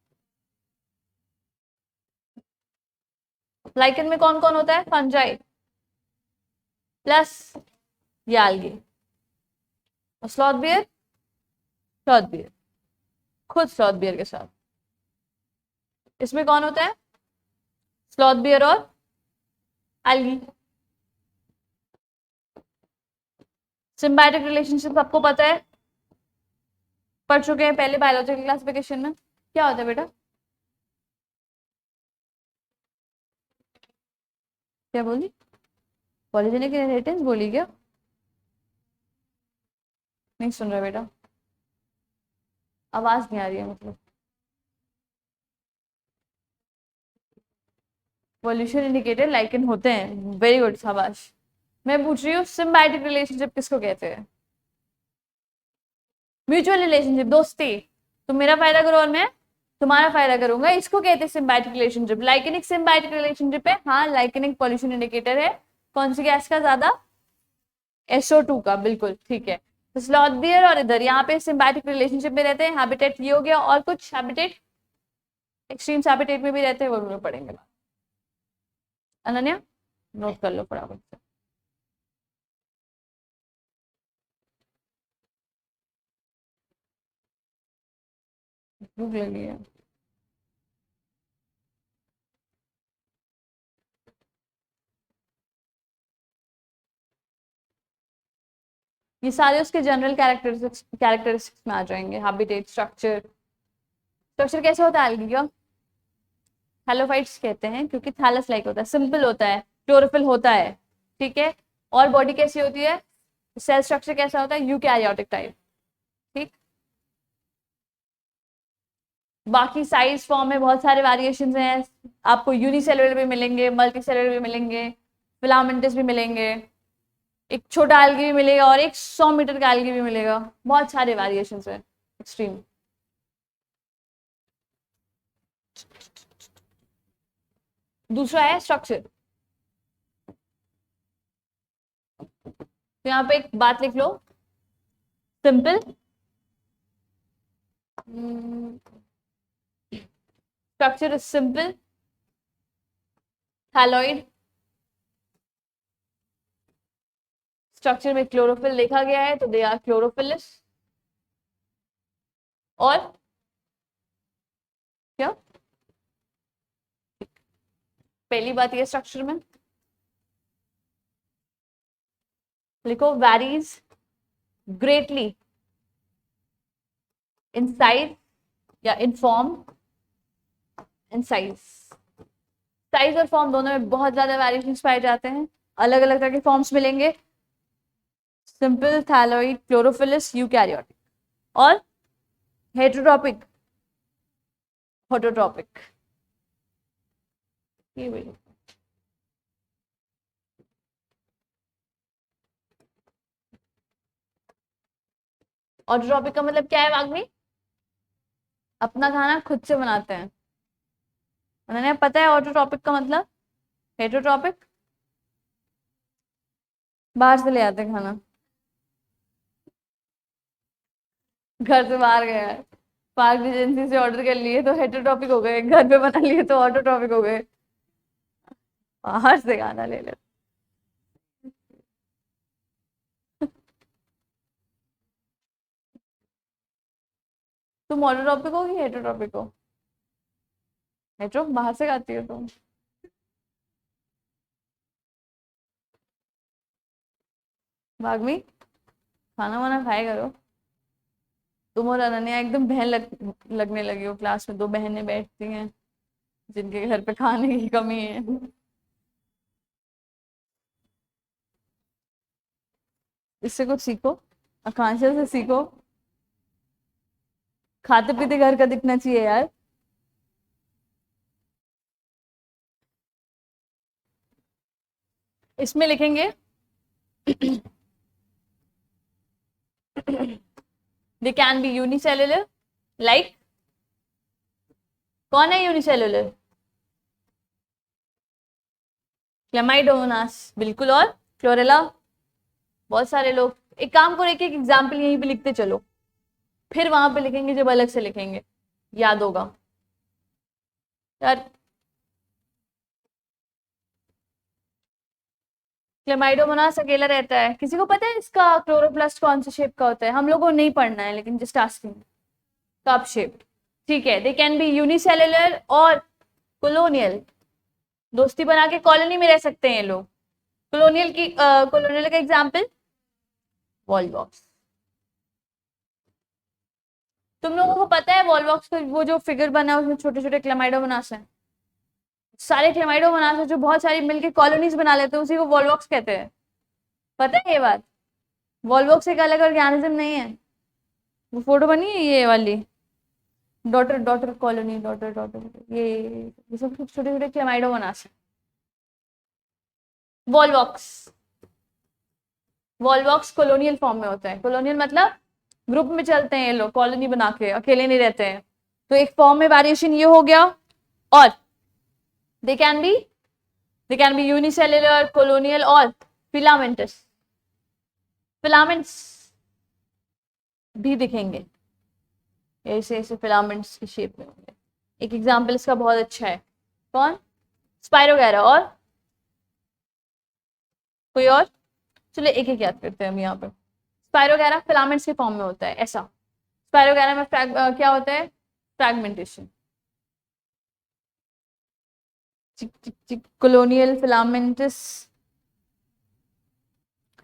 लाइकन में कौन कौन होता है? फंजाई प्लस ये algae। और स्लॉथ बियर, स्लॉथ बियर खुद स्लॉथ बियर के साथ। इसमें कौन होता है? स्लॉथ बियर और algae। सिम्बायोटिक रिलेशनशिप सबको पता है, पढ़ चुके हैं पहले बायोलॉजिकल क्लासिफिकेशन में। क्या होता है बेटा? क्या बोली? पॉलीजेनिक इनहेरिटेंस बोली क्या? नहीं सुन रहा बेटा, आवाज नहीं आ रही है मतलब। पॉल्यूशन इंडिकेटर लाइकन होते हैं, वेरी गुड, शाबाश। मैं पूछ रही हूँ सिम्बायोटिक रिलेशनशिप किसको कहते हैं? म्यूचुअल रिलेशनशिप, दोस्ती, तुम मेरा फायदा करो और मैं तुम्हारा फायदा करूंगा, इसको कहते हैं सिम्बायोटिक रिलेशनशिप। लाइकेनिक सिम्बायोटिक रिलेशनशिप है, हाँ लाइकेनिक पॉल्यूशन इंडिकेटर है। कौन सी गैस का ज्यादा? SO2 का, बिल्कुल ठीक है। तो स्लॉथ बियर और इधर यहाँ पे सिम्बायोटिक रिलेशनशिप में रहते हैं। हैबिटेट ये हो गया, और कुछ हैबिटेट एक्सट्रीम हैबिटेट में भी रहते हैं, वो हम लोग पढ़ेंगे। अनन्या नोट कर लो फटाफट से। भूख लगी है। ये सारे उसके जनरल कैरेक्टरिस्टिक्स में आ जाएंगे। Habitat, structure. स्ट्रक्चर कैसे होता है एल्गी का? थैलोफाइट्स कहते हैं क्योंकि थैलस लाइक होता है, सिंपल होता है, क्लोरोफिल होता है, ठीक है। और बॉडी कैसी होती है? सेल स्ट्रक्चर कैसा होता है? यूकैरियोटिक टाइप, ठीक। बाकी साइज फॉर्म में बहुत सारे वेरिएशन हैं, आपको यूनिसेलुलर भी मिलेंगे, मल्टी सेलुलर भी मिलेंगे, फिलामेंटस भी मिलेंगे, एक छोटा एल्गी भी मिलेगा और एक 100 मीटर का एल्गी भी मिलेगा। बहुत सारे वेरिएशन है, एक्सट्रीम। दूसरा है स्ट्रक्चर। तो यहाँ पे एक बात लिख लो, simple structure is simple thalloid. Structure में क्लोरोफिल देखा गया है तो दे आर क्लोरोफिलिस। और क्या? पहली बात ये स्ट्रक्चर में लिखो, वैरीज ग्रेटली इन साइज या in form and size. Size और फॉर्म दोनों में बहुत ज्यादा वेरिएशन पाए जाते हैं, अलग अलग तरह के फॉर्म्स मिलेंगे। Simple, thalloid, chlorophyllous, eukaryotic. और हेटेरोट्रॉपिक, ऑटोट्रॉपिक। ये भी ऑटोट्रॉपिक का मतलब क्या है वागमी? अपना खाना खुद से बनाते हैं। उन्होंने पता है ऑटोट्रॉपिक का मतलब? हेटेरोट्रॉपिक बाहर से ले आते हैं खाना, घर से बाहर गया है, पार्क एजेंसी से ऑर्डर कर लिए तो हेटेरोट्रॉपिक हो गए, घर पे बना लिए तो ऑटोट्रॉपिक हो गए। बाहर से खाना ले ले। तुम ऑटोट्रॉपिक हो कि हेटेरोट्रॉपिक हो? हेटेरो, बाहर से खाती हो तुम। भाग में खाना वाना खाए करो। तुम और अनन्या एकदम बहन लगने लगी हो। क्लास में दो बहनें बैठती हैं जिनके घर पे खाने की कमी है। इससे कुछ सीखो, आकांक्षा से सीखो। खाते पीते घर का दिखना चाहिए यार। इसमें लिखेंगे they can be unicellular, like कौन है यूनिसेल्युलर? क्लेमाइडोमोनास, बिल्कुल। और क्लोरेला, बहुत सारे लोग। एक काम करो, एक एक एग्जाम्पल यहीं पे लिखते चलो, फिर वहां पे लिखेंगे जब अलग से लिखेंगे, याद होगा यार। क्लेमाइडोमोनास अकेला रहता है। किसी को पता है इसका क्लोरोप्लास्ट कौन से शेप का होता है? हम लोगों को नहीं पढ़ना है, लेकिन जस्ट आस्किंग। कप शेप, ठीक है। दे कैन बी यूनिसेल्युलर और कोलोनियल, दोस्ती बना के कॉलोनी में रह सकते हैं ये लोग। कॉलोनियल का एग्जाम्पल वॉलवॉक्स। तुम लोगों को पता है वॉलवॉक्स का वो जो फिगर बना है उसमें छोटे छोटे क्लेमाइडोमोनास हैं। सारे क्लेमाइडोमोनास है जो बहुत सारी मिलके कॉलोनीज बना लेते हैं, उसी को वॉलवॉक्स कहते हैं। पता है ये बात? वॉलवॉक्स एक अलग ऑर्गेनिज्म नहीं है। वो फोटो बनी है ये वाली, daughter daughter colony, daughter daughter, ये सब छोटे छोटे क्लेमाइडोमोनास है। वॉलवॉक्स, वॉलवॉक्स कॉलोनियल फॉर्म में होता है। कॉलोनियल मतलब ग्रुप में चलते हैं ये लोग, कॉलोनी बना के, अकेले नहीं रहते हैं। तो एक फॉर्म में वेरिएशन ये हो गया। और they can be, they can be unicellular, colonial और फिलामेंटस। फिलामेंट्स भी दिखेंगे ऐसे ऐसे, फिलामेंट्स की शेप में होंगे। एक एग्जांपल इसका बहुत अच्छा है, कौन? स्पाइरोगैरा। और कोई और? चलो एक एक याद करते हैं हम यहाँ पे। स्पाइरोगैरा फिलामेंट्स के फॉर्म में होता है ऐसा। स्पाइरोगैरा में क्या होता है? फ्रैगमेंटेशन। चिक चिक चिक, कॉलोनियल, फिलामेंटस,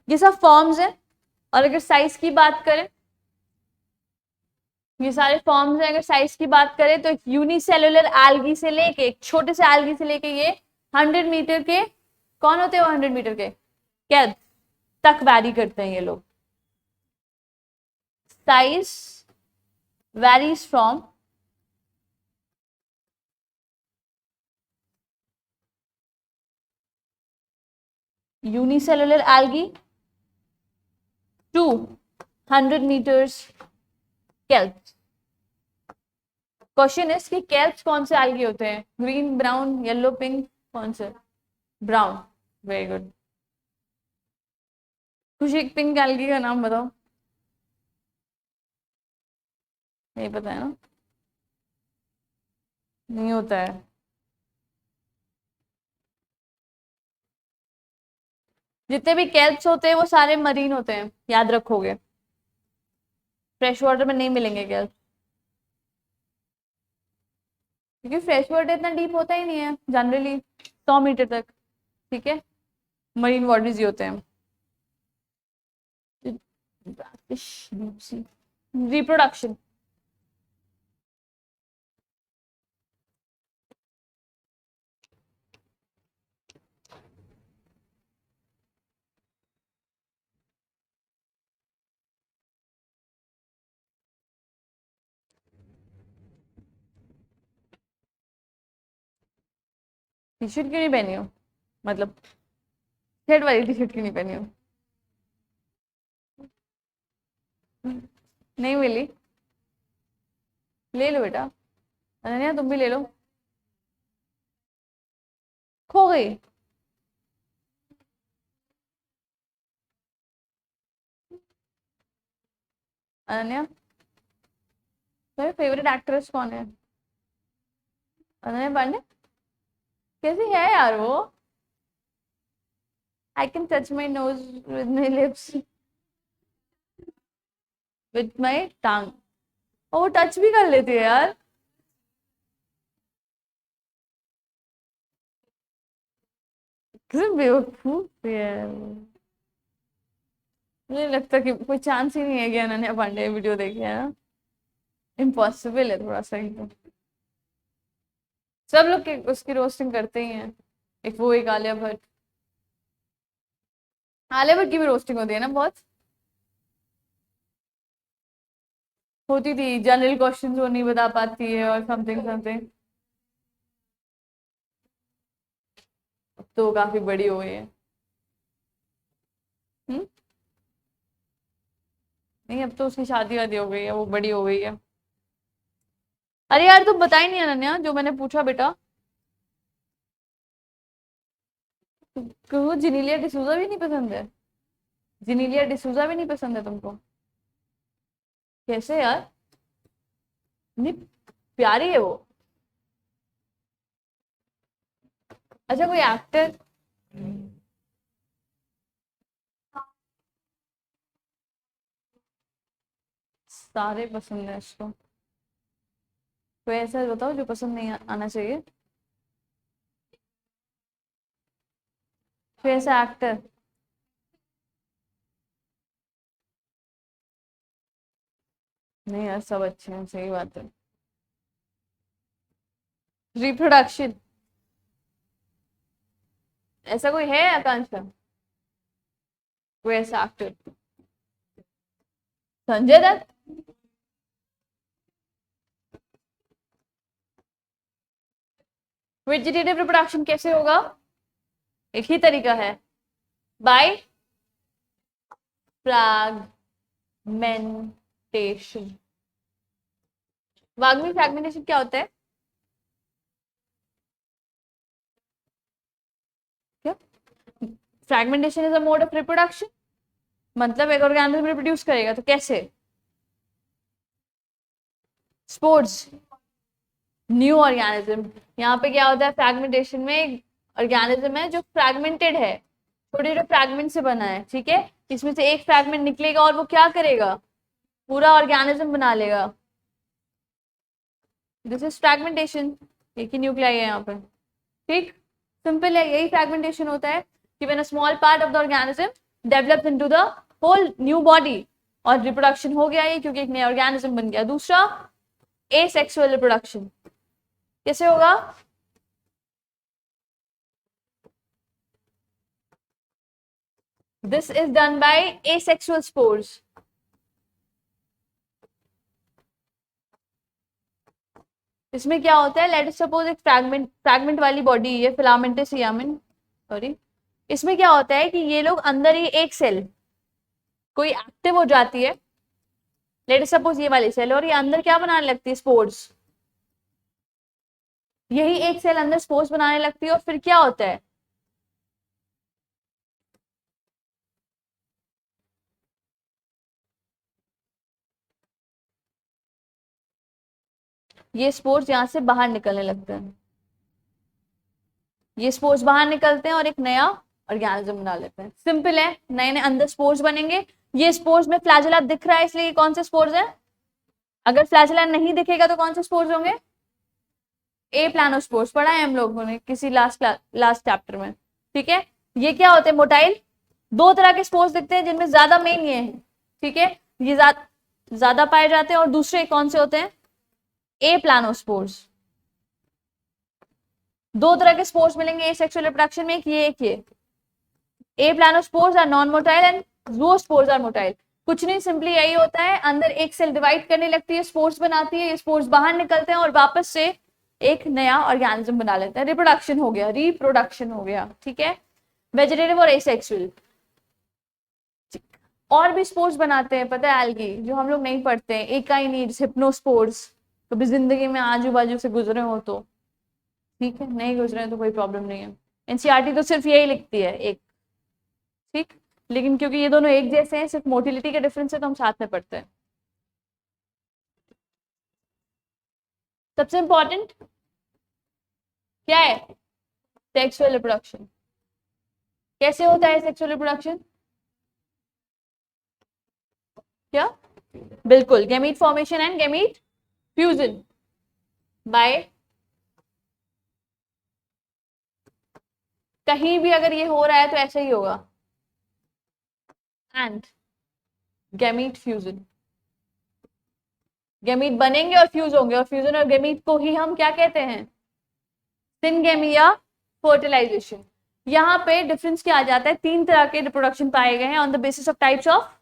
ये सब फॉर्म्स हैं। और अगर साइज की बात करें, ये सारे फॉर्म्स हैं। अगर साइज की बात करें तो एक यूनिसेलुलर एल्गी से लेके, एक छोटे से एल्गी से लेके ये 100 मीटर के, कौन होते हैं वो 100 मीटर के? क्या तक वैरी करते हैं ये लोग। Size varies from unicellular algae to 100 metres kelp. Question है कि केल्प्स कौन से एल्गी होते हैं? ग्रीन, ब्राउन, येलो, पिंक, कौन से? Brown, very good. कुछ एक पिंक एल्गी का नाम बताओ। नहीं पता है ना? नहीं होता है। जितने भी केल्प्स होते हैं वो सारे मरीन होते हैं, याद रखोगे। फ्रेश वाटर में नहीं मिलेंगे केल्प, क्योंकि फ्रेश वाटर इतना डीप होता ही नहीं है जनरली, 100 मीटर तक। ठीक है, मरीन वाटर्स ही होते हैं। रिप्रोडक्शन, टी शर्ट क्यों नहीं पहनी हो? मतलब थ्रेड वाली टी शर्ट क्यों नहीं पहनी हो? नहीं मिली? ले लो बेटा। अनन्या तुम भी ले लो। खो गई? अनन्या, तुम्हारे फेवरेट एक्ट्रेस कौन है? अनन्या पांडे? कैसी है यार वो? I can touch my nose with my lips, with my tongue. और वो टच भी कर लेती है यार। कितनी बेवकूफ है वो। मुझे लगता कि कोई चांस ही नहीं है कि अनन्या पांडे वीडियो देखे है ना, इम्पॉसिबल है थोड़ा सा एकदम। सब लोग के उसकी रोस्टिंग करते ही हैं, एक वो एक आलिया भट्ट। आलिया भट्ट की भी रोस्टिंग होती है ना बहुत, होती थी, जनरल क्वेश्चंस वो नहीं बता पाती है और समथिंग समथिंग, तो काफी बड़ी हो गई है। हम्म। नहीं अब तो उसकी शादी वादी हो गई है, वो बड़ी हो गई है। अरे यार तुम बताई नहीं अनन्या जो मैंने पूछा बेटा, क्यों जिनीलिया डिसूजा भी नहीं पसंद है? जिनीलिया डिसूजा भी नहीं पसंद है तुमको? कैसे यार, इतनी प्यारी है वो। अच्छा कोई एक्टर, सारे पसंद है इसको, कोई ऐसा बताओ जो पसंद नहीं आना चाहिए, कोई ऐसा एक्टर। नहीं यार सब अच्छे हैं, सही बात है। रिप्रोडक्शन, ऐसा कोई है आकांक्षा, कोई ऐसा actor? Sanjay Dutt. Vegetative reproduction कैसे होगा? एक ही तरीका है, बाय फ्रैगमेंटेशन। वाग्मी फ्रैगमेंटेशन क्या होता है? क्या? Fragmentation is a mode of reproduction, मतलब एक ऑर्गेनिज्म रिप्रोड्यूस करेगा तो कैसे? Sports, new organism. यहाँ पे क्या होता है, फ्रैगमेंटेशन में एक ऑर्गेनिज्म है जो फ्रैगमेंटेड है, छोटे छोटे फ्रैगमेंट से बना है, ठीक है, इसमें से एक फ्रैगमेंट निकलेगा और वो क्या करेगा, पूरा ऑर्गेनिज्म बना लेगा। दिस इज फ्रैगमेंटेशन, एक ही न्यूक्लियाई है यहाँ पे, ठीक, सिंपल है, यही फ्रैगमेंटेशन होता है कि when a small part of the organism develops into the whole new body, और रिप्रोडक्शन हो गया ये क्योंकि एक नया ऑर्गेनिज्म बन गया। दूसरा एसेक्सुअल रिप्रोडक्शन, कैसे होगा? This is done by asexual spores. इसमें क्या होता है, लेट अस सपोज एक फ्रैगमेंट वाली बॉडी है, फिलामेंटस यामिन, सॉरी, इसमें क्या होता है कि ये लोग अंदर ही एक सेल कोई एक्टिव हो जाती है, लेट अस सपोज ये वाली सेल, और ये अंदर क्या बनाने लगती है, स्पोर्स, यही एक सेल अंदर स्पोर्स बनाने लगती है, और फिर क्या होता है, ये स्पोर्स यहाँ से बाहर निकलने लगते हैं, ये स्पोर्स बाहर निकलते हैं और एक नया ऑर्गेनिज्म बना लेते हैं। सिंपल है, नए नए अंदर स्पोर्स बनेंगे। ये स्पोर्स में फ्लैजेला दिख रहा है इसलिए ये कौन से स्पोर्स है, अगर फ्लैजेला नहीं दिखेगा तो कौन से स्पोर्स होंगे, ए प्लानोस्पोर्स, पढ़ा है हम लोगों ने किसी लास्ट चैप्टर में, ठीक है। ये क्या होते हैं, मोटाइल, दो तरह के स्पोर्स दिखते हैं जिनमें ज्यादा मेन ये है, ठीक है, ये ज्यादा पाए जाते हैं, और दूसरे कौन से होते हैं, ए प्लानोस्पोर्स। दो तरह के स्पोर्स मिलेंगे ए सेक्सुअल रिप्रोडक्शन में, एक ये एक ये। Aplanospores are non motile and zoospores are motile. कुछ नहीं, सिंपली यही होता है, अंदर एक सेल डिवाइड करने लगती है, स्पोर्स बनाती है, ये स्पोर्स बाहर निकलते हैं और वापस से एक नया ऑर्गेनिज्म बना लेते हैं। रिप्रोडक्शन हो गया, रिप्रोडक्शन हो गया, ठीक है। वेजिटेटिव और एसेक्सुअल, और भी स्पोर्स बनाते हैं पता है एल्गी, जो हम लोग नहीं पढ़ते हैं, एकाइनिड्स, हिप्नोस्पोर्स, कभी जिंदगी में आजू बाजू से गुजरे हो तो ठीक है, नहीं गुजरे तो कोई प्रॉब्लम नहीं है। एनसीईआरटी तो सिर्फ यही लिखती है एक, ठीक, लेकिन क्योंकि ये दोनों एक जैसे हैं, सिर्फ मोटिलिटी के डिफरेंस है तो हम साथ में पढ़ते हैं। सबसे इंपॉर्टेंट क्या है, सेक्सुअल रिप्रोडक्शन। कैसे होता है सेक्सुअल रिप्रोडक्शन, क्या? बिल्कुल, gamete formation and gamete fusion by, कहीं भी अगर ये हो रहा है तो ऐसा ही होगा, एंड गैमीट फ्यूजन, गैमीट बनेंगे और फ्यूज होंगे, और फ्यूजन और गैमीट को ही हम क्या कहते हैं, सिनगेमी या फर्टिलाइजेशन। यहाँ पे डिफरेंस क्या आ जाता है, 3 तरह के रिप्रोडक्शन पाए गए हैं on the basis of types of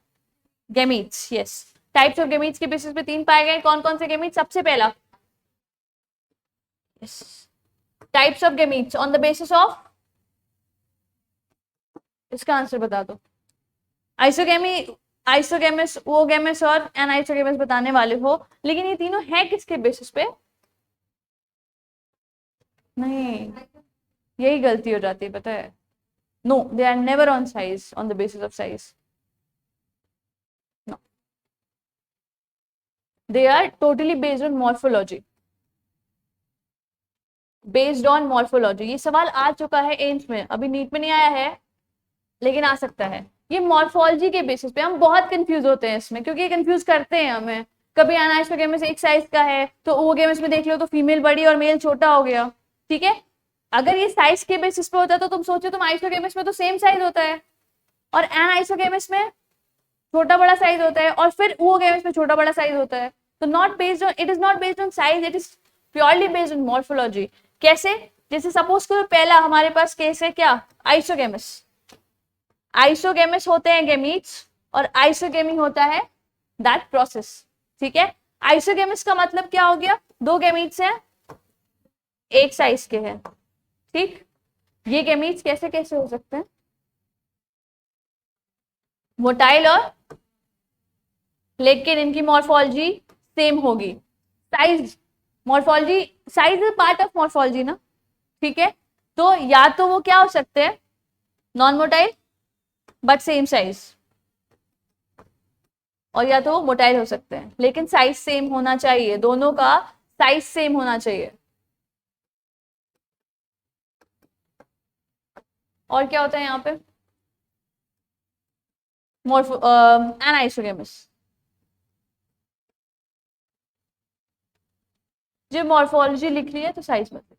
gametes. Yes, types of gametes के बेसिस पे 3 पाए गए। कौन कौन से गैमीट्स? सबसे पहला, yes, types of gametes on the basis of, इसका आंसर बता दो। आइसोगेमी, आइसोगेमस, ओगेमस और एनाइसोगेमस बताने वाले हो, लेकिन ये तीनों है किसके बेसिस पे? नहीं, यही गलती हो जाती है, पता है। No, they are never on size, on the basis of size. No, they are totally based on morphology, based on morphology. ये सवाल आ चुका है एम्स में, अभी नीट में नहीं आया है, लेकिन आ सकता है। ये मॉर्फोलॉजी के बेसिस पे हम बहुत कंफ्यूज होते हैं इसमें, क्योंकि कंफ्यूज करते हैं हमें। कभी एनाइसोगेमस एक साइज का है तो ओगेमस में देख लो तो फीमेल बड़ी और मेल छोटा हो गया, ठीक है। अगर ये साइज के बेसिस पे होता है तो तुम सोचो, तुम आइसोगेमस में तो सेम साइज होता है, और एनाइसोगेमस में छोटा बड़ा साइज होता है, और फिर ओगेमस में छोटा बड़ा साइज होता है। तो not based on, it is not based on size, it is purely based on morphology. कैसे? जैसे सपोज करो पहला हमारे पास केस है क्या, आइसोगेमस। आइसोगेमस होते हैं गैमीट्स, और आइसोगेमी होता है दैट प्रोसेस, ठीक है। आइसोगेमस का मतलब क्या हो गया, 2 गैमीट्स हैं, एक साइज के हैं, ठीक। ये गैमीट्स कैसे कैसे हो सकते हैं, मोटाइल और, लेकिन इनकी मॉर्फोलॉजी सेम होगी। Size, morphology, size is part of morphology ना, ठीक है। तो या तो वो क्या हो सकते हैं, non motile but same size, और या तो वो मोटाइल हो सकते हैं, लेकिन साइज सेम होना चाहिए, दोनों का साइज सेम होना चाहिए। और क्या होता है यहाँ पे, मॉर्फो एनाइसोगेमस, जो मॉर्फोलॉजी लिख रही है तो साइज मतलब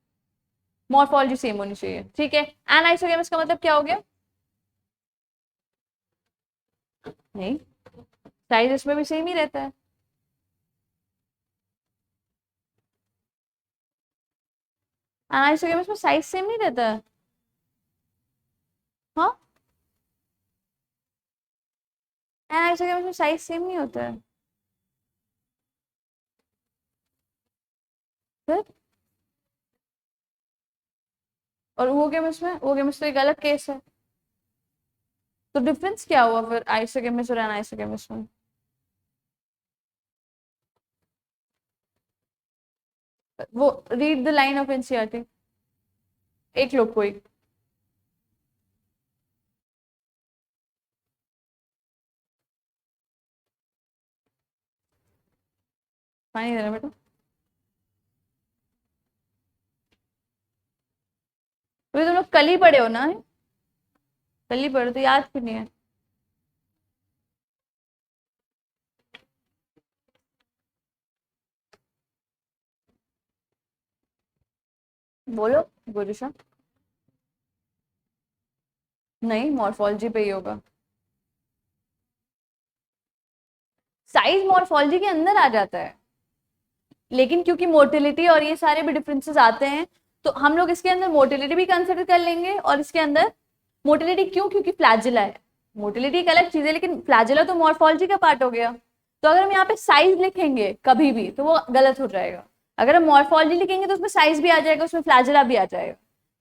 मॉर्फोलॉजी सेम होनी चाहिए, ठीक है। एनाइसोगेमस का मतलब क्या हो गया, नहीं, साइज इसमें भी सेम ही रहता है। एनाइसोगेमस में साइज सेम नहीं रहता है, हाँ, एनाइसोगेमस में साइज सेम नहीं होता है। फिर और वो गेमस में, वो गेमस तो एक अलग केस है। तो डिफरेंस क्या हुआ फिर आइसोगेमस और एनाइसोगेमस में? वो read the line of NCERT, एक लोग कोई, पानी देना बेटा। अभी तुम लोग कल ही पढ़े हो ना, कल ही पढ़े तो याद क्यों नहीं है? बोलो गुरुशा। नहीं, मॉर्फोलॉजी पे ही होगा। साइज मॉर्फोलॉजी के अंदर आ जाता है, लेकिन क्योंकि मोटिलिटी और ये सारे भी डिफरेंसेस आते हैं, तो हम लोग इसके अंदर मोटिलिटी भी कंसिडर कर लेंगे। और इसके अंदर मोटिलिटी क्यों, क्योंकि फ्लैजिला है। मोटिलिटी एक अलग चीज है, लेकिन फ्लैजिला तो मॉर्फोलॉजी का पार्ट हो गया। तो अगर हम यहाँ पे साइज लिखेंगे कभी भी तो वो गलत हो जाएगा। अगर हम मॉर्फोलॉजी लिखेंगे तो उसमें साइज भी आ जाएगा, उसमें फ्लैजिला भी आ जाएगा,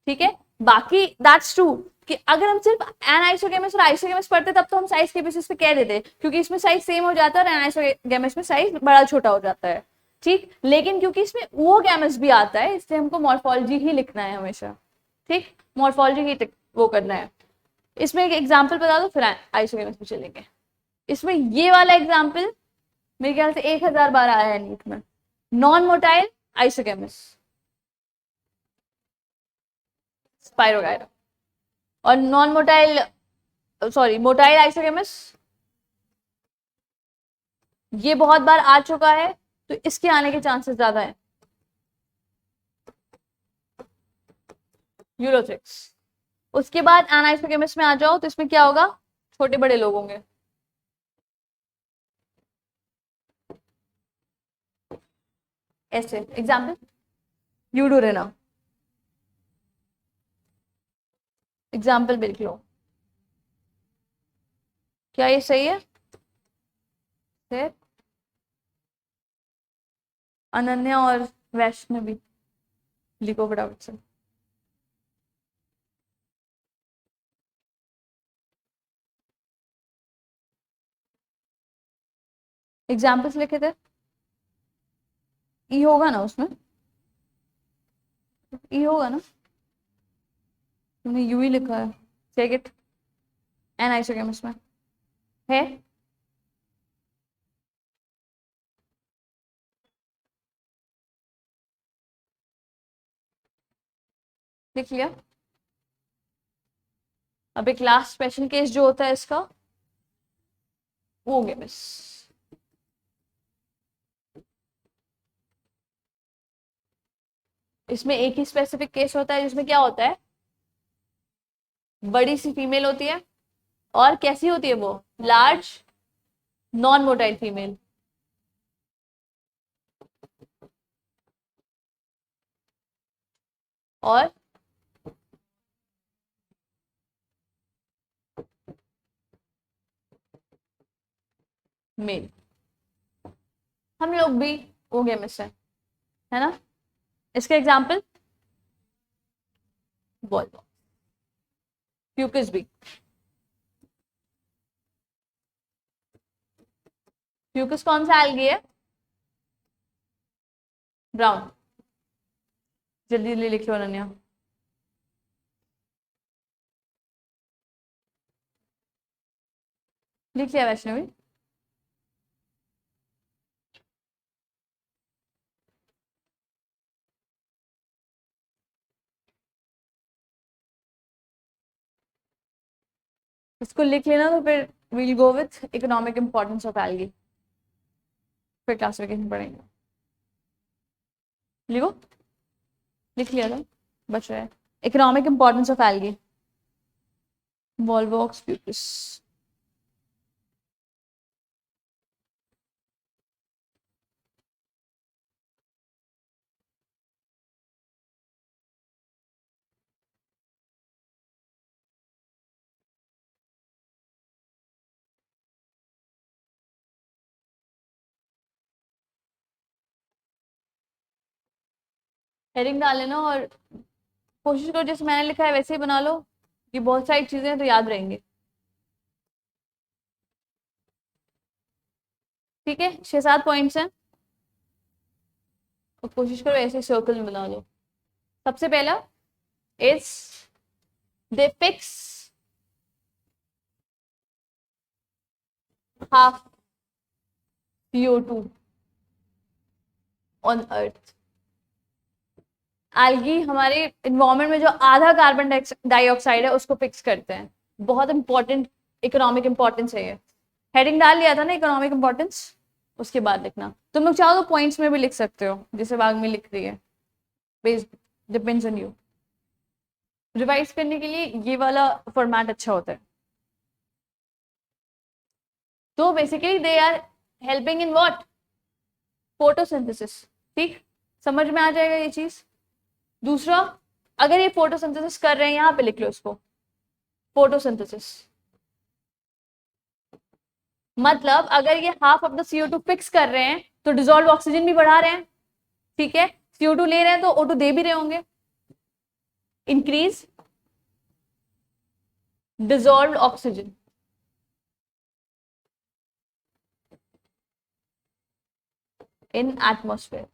ठीक है। बाकी दैट्स ट्रू कि अगर हम सिर्फ एनाइसोगेमस और आइसोगेमस पढ़ते तब तो हम साइज के बेसिस पे कह देते, क्योंकि इसमें साइज सेम हो जाता है और एनाइसोगेमस में साइज बड़ा छोटा हो जाता है, ठीक। लेकिन क्योंकि इसमें वो गैमस भी आता है, इसलिए हमको मॉर्फोलॉजी ही लिखना है हमेशा, ठीक। मॉर्फोलॉजी ही वो करना है। इसमें एक एग्जाम्पल बता दो, फिर आइसोगेमस में चलेंगे। इसमें ये वाला एग्जाम्पल मेरे ख्याल से 1000 बार आया है नीट में। नॉन मोटाइल आइसोगेमस, स्पाइरोगायरा, और non motile, sorry, motile isogamous, ये बहुत बार आ चुका है तो इसके आने के चांसेस ज्यादा है। यूरोथ्रिक्स। उसके बाद एनाइसोगेमस में आ जाओ तो इसमें क्या होगा, छोटे बड़े लोग होंगे। ऐसे एग्जाम्पल यू डू रहे ना, एग्जाम्पल लिख लो। क्या ये सही है? फिर अनन्या और वैष्णवी लिखो फटाफट से। एग्जाम्पल्स लिखे थे, ई होगा ना उसमें, ई होगा ना, तुमने यू ही लिखा है। चेक इट, एन आइसोकेम इसमें है। लिख लिया। अब एक लास्ट स्पेशल केस जो होता है इसका, वो हो गया बस। इसमें एक ही स्पेसिफिक केस होता है जिसमें क्या होता है, बड़ी सी फीमेल होती है, और कैसी होती है वो, लार्ज नॉन मोटाइल फीमेल। और मेल। हम लोग भी हो गए मिस है ना। इसका एग्जाम्पल वॉल्व, फ्यूकस भी। फ्यूकस कौन सा एल्गी है? ब्राउन। जल्दी जल्दी लिख लो अनन्या। लिख लिया वैष्णवी? इसको लिख लेना तो फिर we'll go with economic importance of algae, फिर क्लासिफिकेशन पढ़ेंगे। लिखो, लिख लिया था, बच रहा है economic importance of algae, volvox fucus. Heading डाल लेना और कोशिश करो जैसे मैंने लिखा है वैसे ही बना लो, ये बहुत सारी चीजें तो याद रहेंगी। ठीक है, 6-7 पॉइंट्स हैं, और कोशिश करो ऐसे सर्कल में बना लो। सबसे पहला is they fix half CO2 on earth. Algae हमारे इन्वायरमेंट में जो आधा कार्बन डाइऑक्साइड है उसको फिक्स करते हैं। बहुत इंपॉर्टेंट इकोनॉमिक इंपॉर्टेंस है ये। हेडिंग डाल लिया था ना इकोनॉमिक इंपॉर्टेंस, उसके बाद लिखना। तुम लोग चाहो तो पॉइंट्स में भी लिख सकते हो जैसे बाग में लिख रही है, based depends on you. Revise करने के लिए ये वाला फॉर्मेट अच्छा होता है। तो basically they are helping in what, photosynthesis. ठीक, समझ में आ जाएगा ये चीज। दूसरा, अगर ये फोटोसिंथेसिस कर रहे हैं, यहाँ पे लिख लो इसको, फोटोसिंथेसिस मतलब अगर ये half of the CO2 fix कर रहे हैं तो डिजोल्व ऑक्सीजन भी बढ़ा रहे हैं। ठीक है, CO2 ले रहे हैं तो O2 दे भी रहे होंगे। Increase dissolve oxygen, in atmosphere.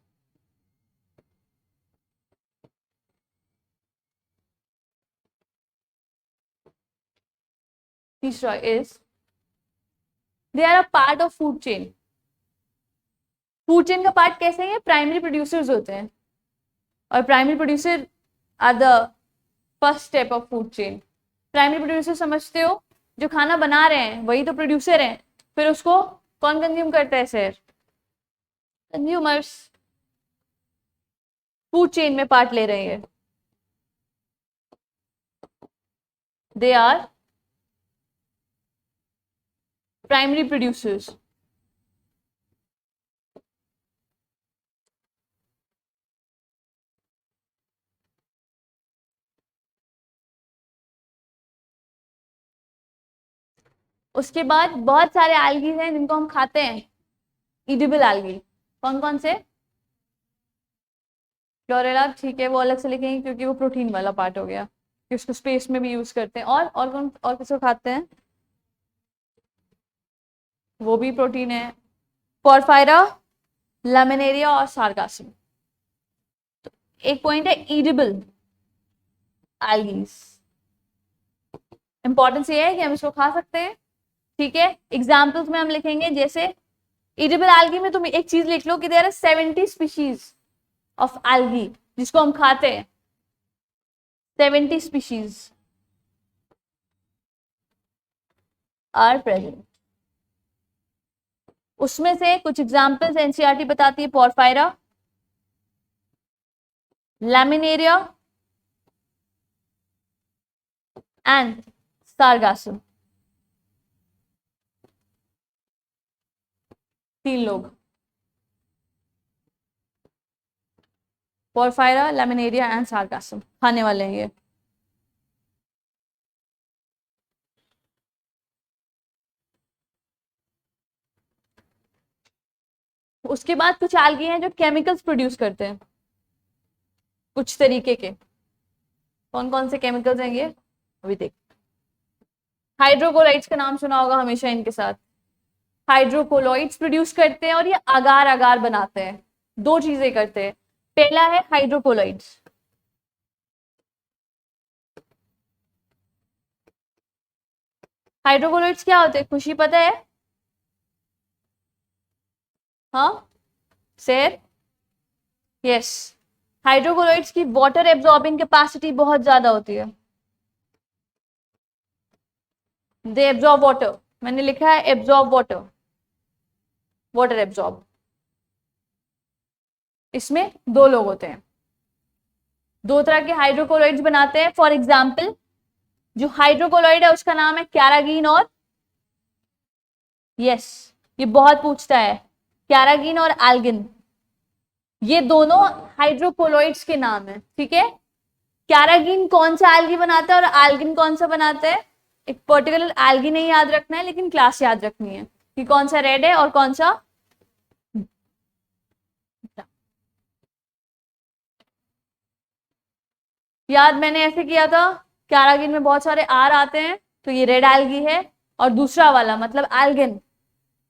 तीसरा is they are a part of food chain. Food chain का पार्ट कैसे है? प्राइमरी प्रोड्यूसर्स होते हैं, और primary producer are the first step of food chain. Primary producer समझते हो, जो खाना बना रहे हैं वही तो प्रोड्यूसर हैं, फिर उसको कौन कंज्यूम करता है सर? कंज्यूमर्स। फूड चेन में पार्ट ले रहे हैं, दे आर प्राइमरी प्रोड्यूसर्स। उसके बाद बहुत सारे एल्गी हैं जिनको हम खाते हैं, ईडिबल एल्गी। कौन कौन से? क्लोरेला, ठीक है, वो अलग से लिखेंगे क्योंकि वो प्रोटीन वाला पार्ट हो गया कि उसको स्पेस में भी यूज करते हैं। और कौन और किसको खाते हैं? वो भी प्रोटीन है। पोरफायरा, लैमिनेरिया और सार्गासम। तो एक पॉइंट है ईडिबल एल्गीज, इंपॉर्टेंस ये है कि हम इसको खा सकते हैं। ठीक है, एग्जाम्पल्स में हम लिखेंगे जैसे ईडिबल एल्गी में तुम एक चीज लिख लो कि there are 70 species of algae जिसको हम खाते हैं, 70 स्पीशीज आर प्रेजेंट। उसमें से कुछ एग्जाम्पल्स एनसीईआरटी बताती है, पोरफायरा, लैमिनेरिया एंड सार्गासम। 3 लोग, पोरफायरा, लैमिनेरिया एंड सार्गासम खाने वाले हैं ये। उसके बाद कुछ एल्गी हैं जो केमिकल्स प्रोड्यूस करते हैं कुछ तरीके के। कौन कौन से केमिकल्स हैं ये अभी देख। हाइड्रोकोलाइड्स का नाम सुना होगा हमेशा इनके साथ। हाइड्रोकोलाइड्स प्रोड्यूस करते हैं और ये अगार अगार बनाते हैं। 2 चीजें करते हैं, पहला है हाइड्रोकोलाइड्स। हाइड्रोकोलाइड्स क्या होते हैं, खुशी पता है? हाँ सर, यस। हाइड्रोकोलाइड्स की वाटर एब्जॉर्बिंग कैपेसिटी बहुत ज्यादा होती है। दे एब्जॉर्ब वाटर, मैंने लिखा है एब्जॉर्ब वाटर, वाटर एब्जॉर्ब। इसमें 2 लोग होते हैं, 2 तरह के हाइड्रोकोलाइड्स बनाते हैं। फॉर एग्जाम्पल जो हाइड्रोकोलाइड है उसका नाम है कैरागीन और, यस, ये बहुत पूछता है, कैरागीन और एल्गिन, ये दोनों हाइड्रोकोलाइड्स के नाम है। ठीक है, कैरागीन कौन सा एल्गी बनाता है और एल्गिन कौन सा बनाता है, एक पर्टिकुलर एल्गी नहीं याद रखना है लेकिन क्लास याद रखनी है कि कौन सा रेड है और कौन सा। याद मैंने ऐसे किया था, कैरागीन में बहुत सारे आर आते हैं तो ये रेड एल्गी है, और दूसरा वाला मतलब एल्गिन,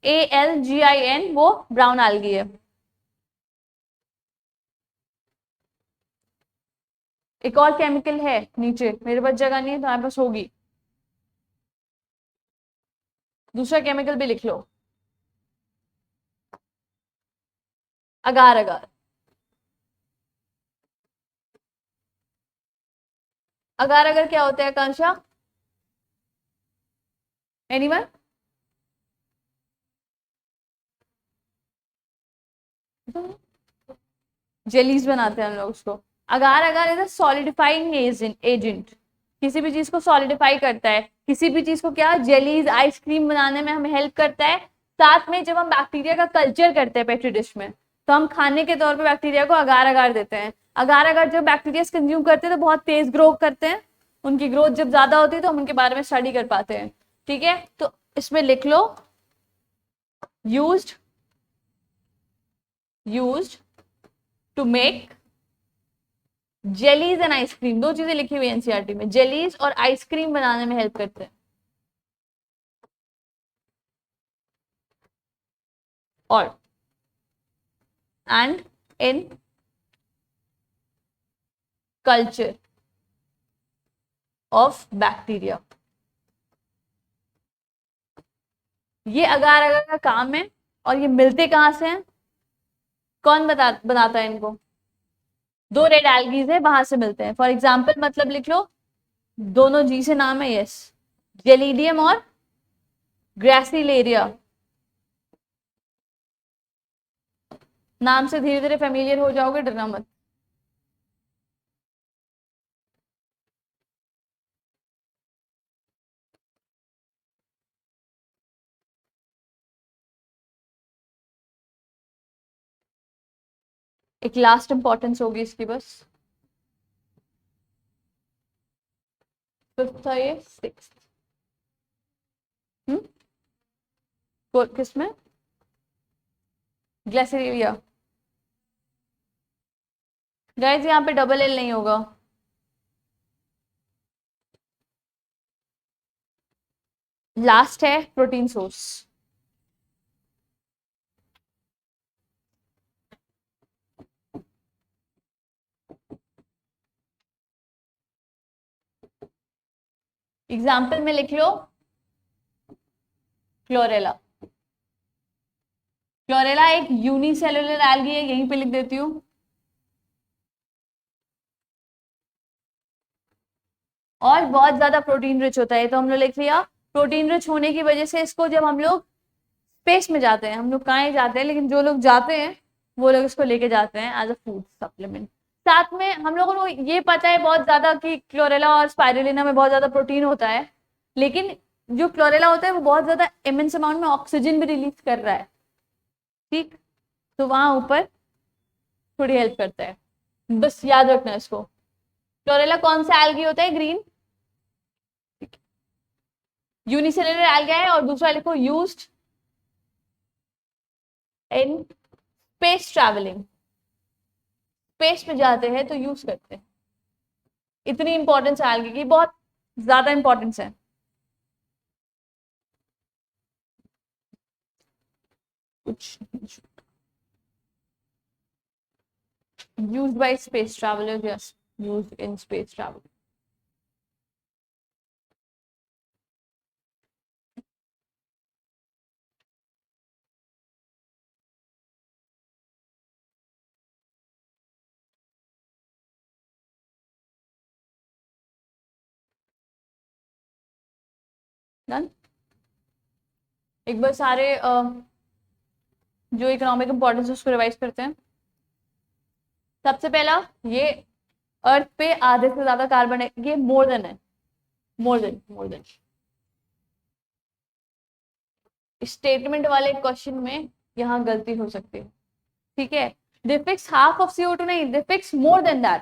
ALGIN, वो ब्राउन एल्गी है। एक और केमिकल है नीचे, मेरे पास जगह नहीं है, तुम्हारे पास होगी, दूसरा केमिकल भी लिख लो, अगार अगार। अगार अगर क्या होता है आकांक्षा, एनीवन? जेलीज बनाते हैं हम लोग उसको। अगार अगार इज अ सॉलिडिफाइंग एजेंट, किसी भी चीज को सॉलिडिफाई करता है, किसी भी चीज को क्या, जेलीज आइसक्रीम बनाने में हमें हेल्प करता है। साथ में जब हम बैक्टीरिया का कल्चर करते हैं पेट्री डिश में, तो हम खाने के तौर पे बैक्टीरिया को अगार अगार देते हैं। अगार अगार जब बैक्टीरिया कंज्यूम करते हैं तो बहुत तेज ग्रो करते हैं, उनकी ग्रोथ जब ज्यादा होती है तो हम उनके बारे में स्टडी कर पाते हैं। ठीक है, तो इसमें लिख लो used to make jellies and ice cream. 2 चीजें लिखी हुई एनसीईआरटी में, जेलीज और आइसक्रीम बनाने में हेल्प करते हैं। और and in culture of bacteria, ये अगार अगार का काम है। और ये मिलते कहां से हैं, कौन बनाता है इनको? 2 रेड एल्गीज है, वहां से मिलते हैं। फॉर एग्जाम्पल मतलब लिख लो, दोनों जी से नाम है, यस, जेलिडियम और ग्रेसिलेरिया। नाम से धीरे धीरे फेमिलियर हो जाओगे, डरना मत। एक लास्ट इंपॉर्टेंस होगी इसकी बस, 5th था ये, 6th। किसमें? ग्लिसरीरिया। गाइस यहाँ पे डबल एल नहीं होगा। लास्ट है प्रोटीन सोर्स। एग्जाम्पल में लिख लो क्लोरेला। क्लोरेला एक यूनिसेलुलर एल्गी है, यहीं पे लिख देती हूँ। और बहुत ज्यादा प्रोटीन रिच होता है, तो हम लोग लिख लिया। प्रोटीन रिच होने की वजह से इसको जब हम लोग स्पेस में जाते हैं, हम लोग कहाँ ही जाते हैं, लेकिन जो लोग जाते हैं वो लोग इसको लेके जाते हैं एज अ फूड सप्लीमेंट। साथ में हम लोगों को ये पता है बहुत ज्यादा कि क्लोरेला और स्पाइरुलिना में बहुत ज्यादा प्रोटीन होता है, लेकिन जो क्लोरेला होता है वो बहुत ज्यादा इमेंस अमाउंट में ऑक्सीजन भी रिलीज कर रहा है, ठीक। तो वहां ऊपर थोड़ी हेल्प करता है, बस याद रखना इसको। क्लोरेला कौन सा एल्गी होता है? ग्रीन यूनिसेलुलर एल्गा है। और दूसरा लिखो used in space travelling. Space में जाते हैं तो यूज करते हैं। इतनी इंपॉर्टेंस है एल्गी की, बहुत ज्यादा इंपॉर्टेंस है। कुछ used by space travelers, yes, used in space travel. Done? एक बार सारे जो इकोनॉमिक इंपॉर्टेंस उसको रिवाइज करते हैं। सबसे पहला, ये अर्थ पे आधे से ज्यादा कार्बन है, ये मोर देन है, मोर देन। स्टेटमेंट वाले क्वेश्चन में यहाँ गलती हो सकती है, ठीक है। दे फिक्स हाफ ऑफ CO2, नहीं, दे fix more than that.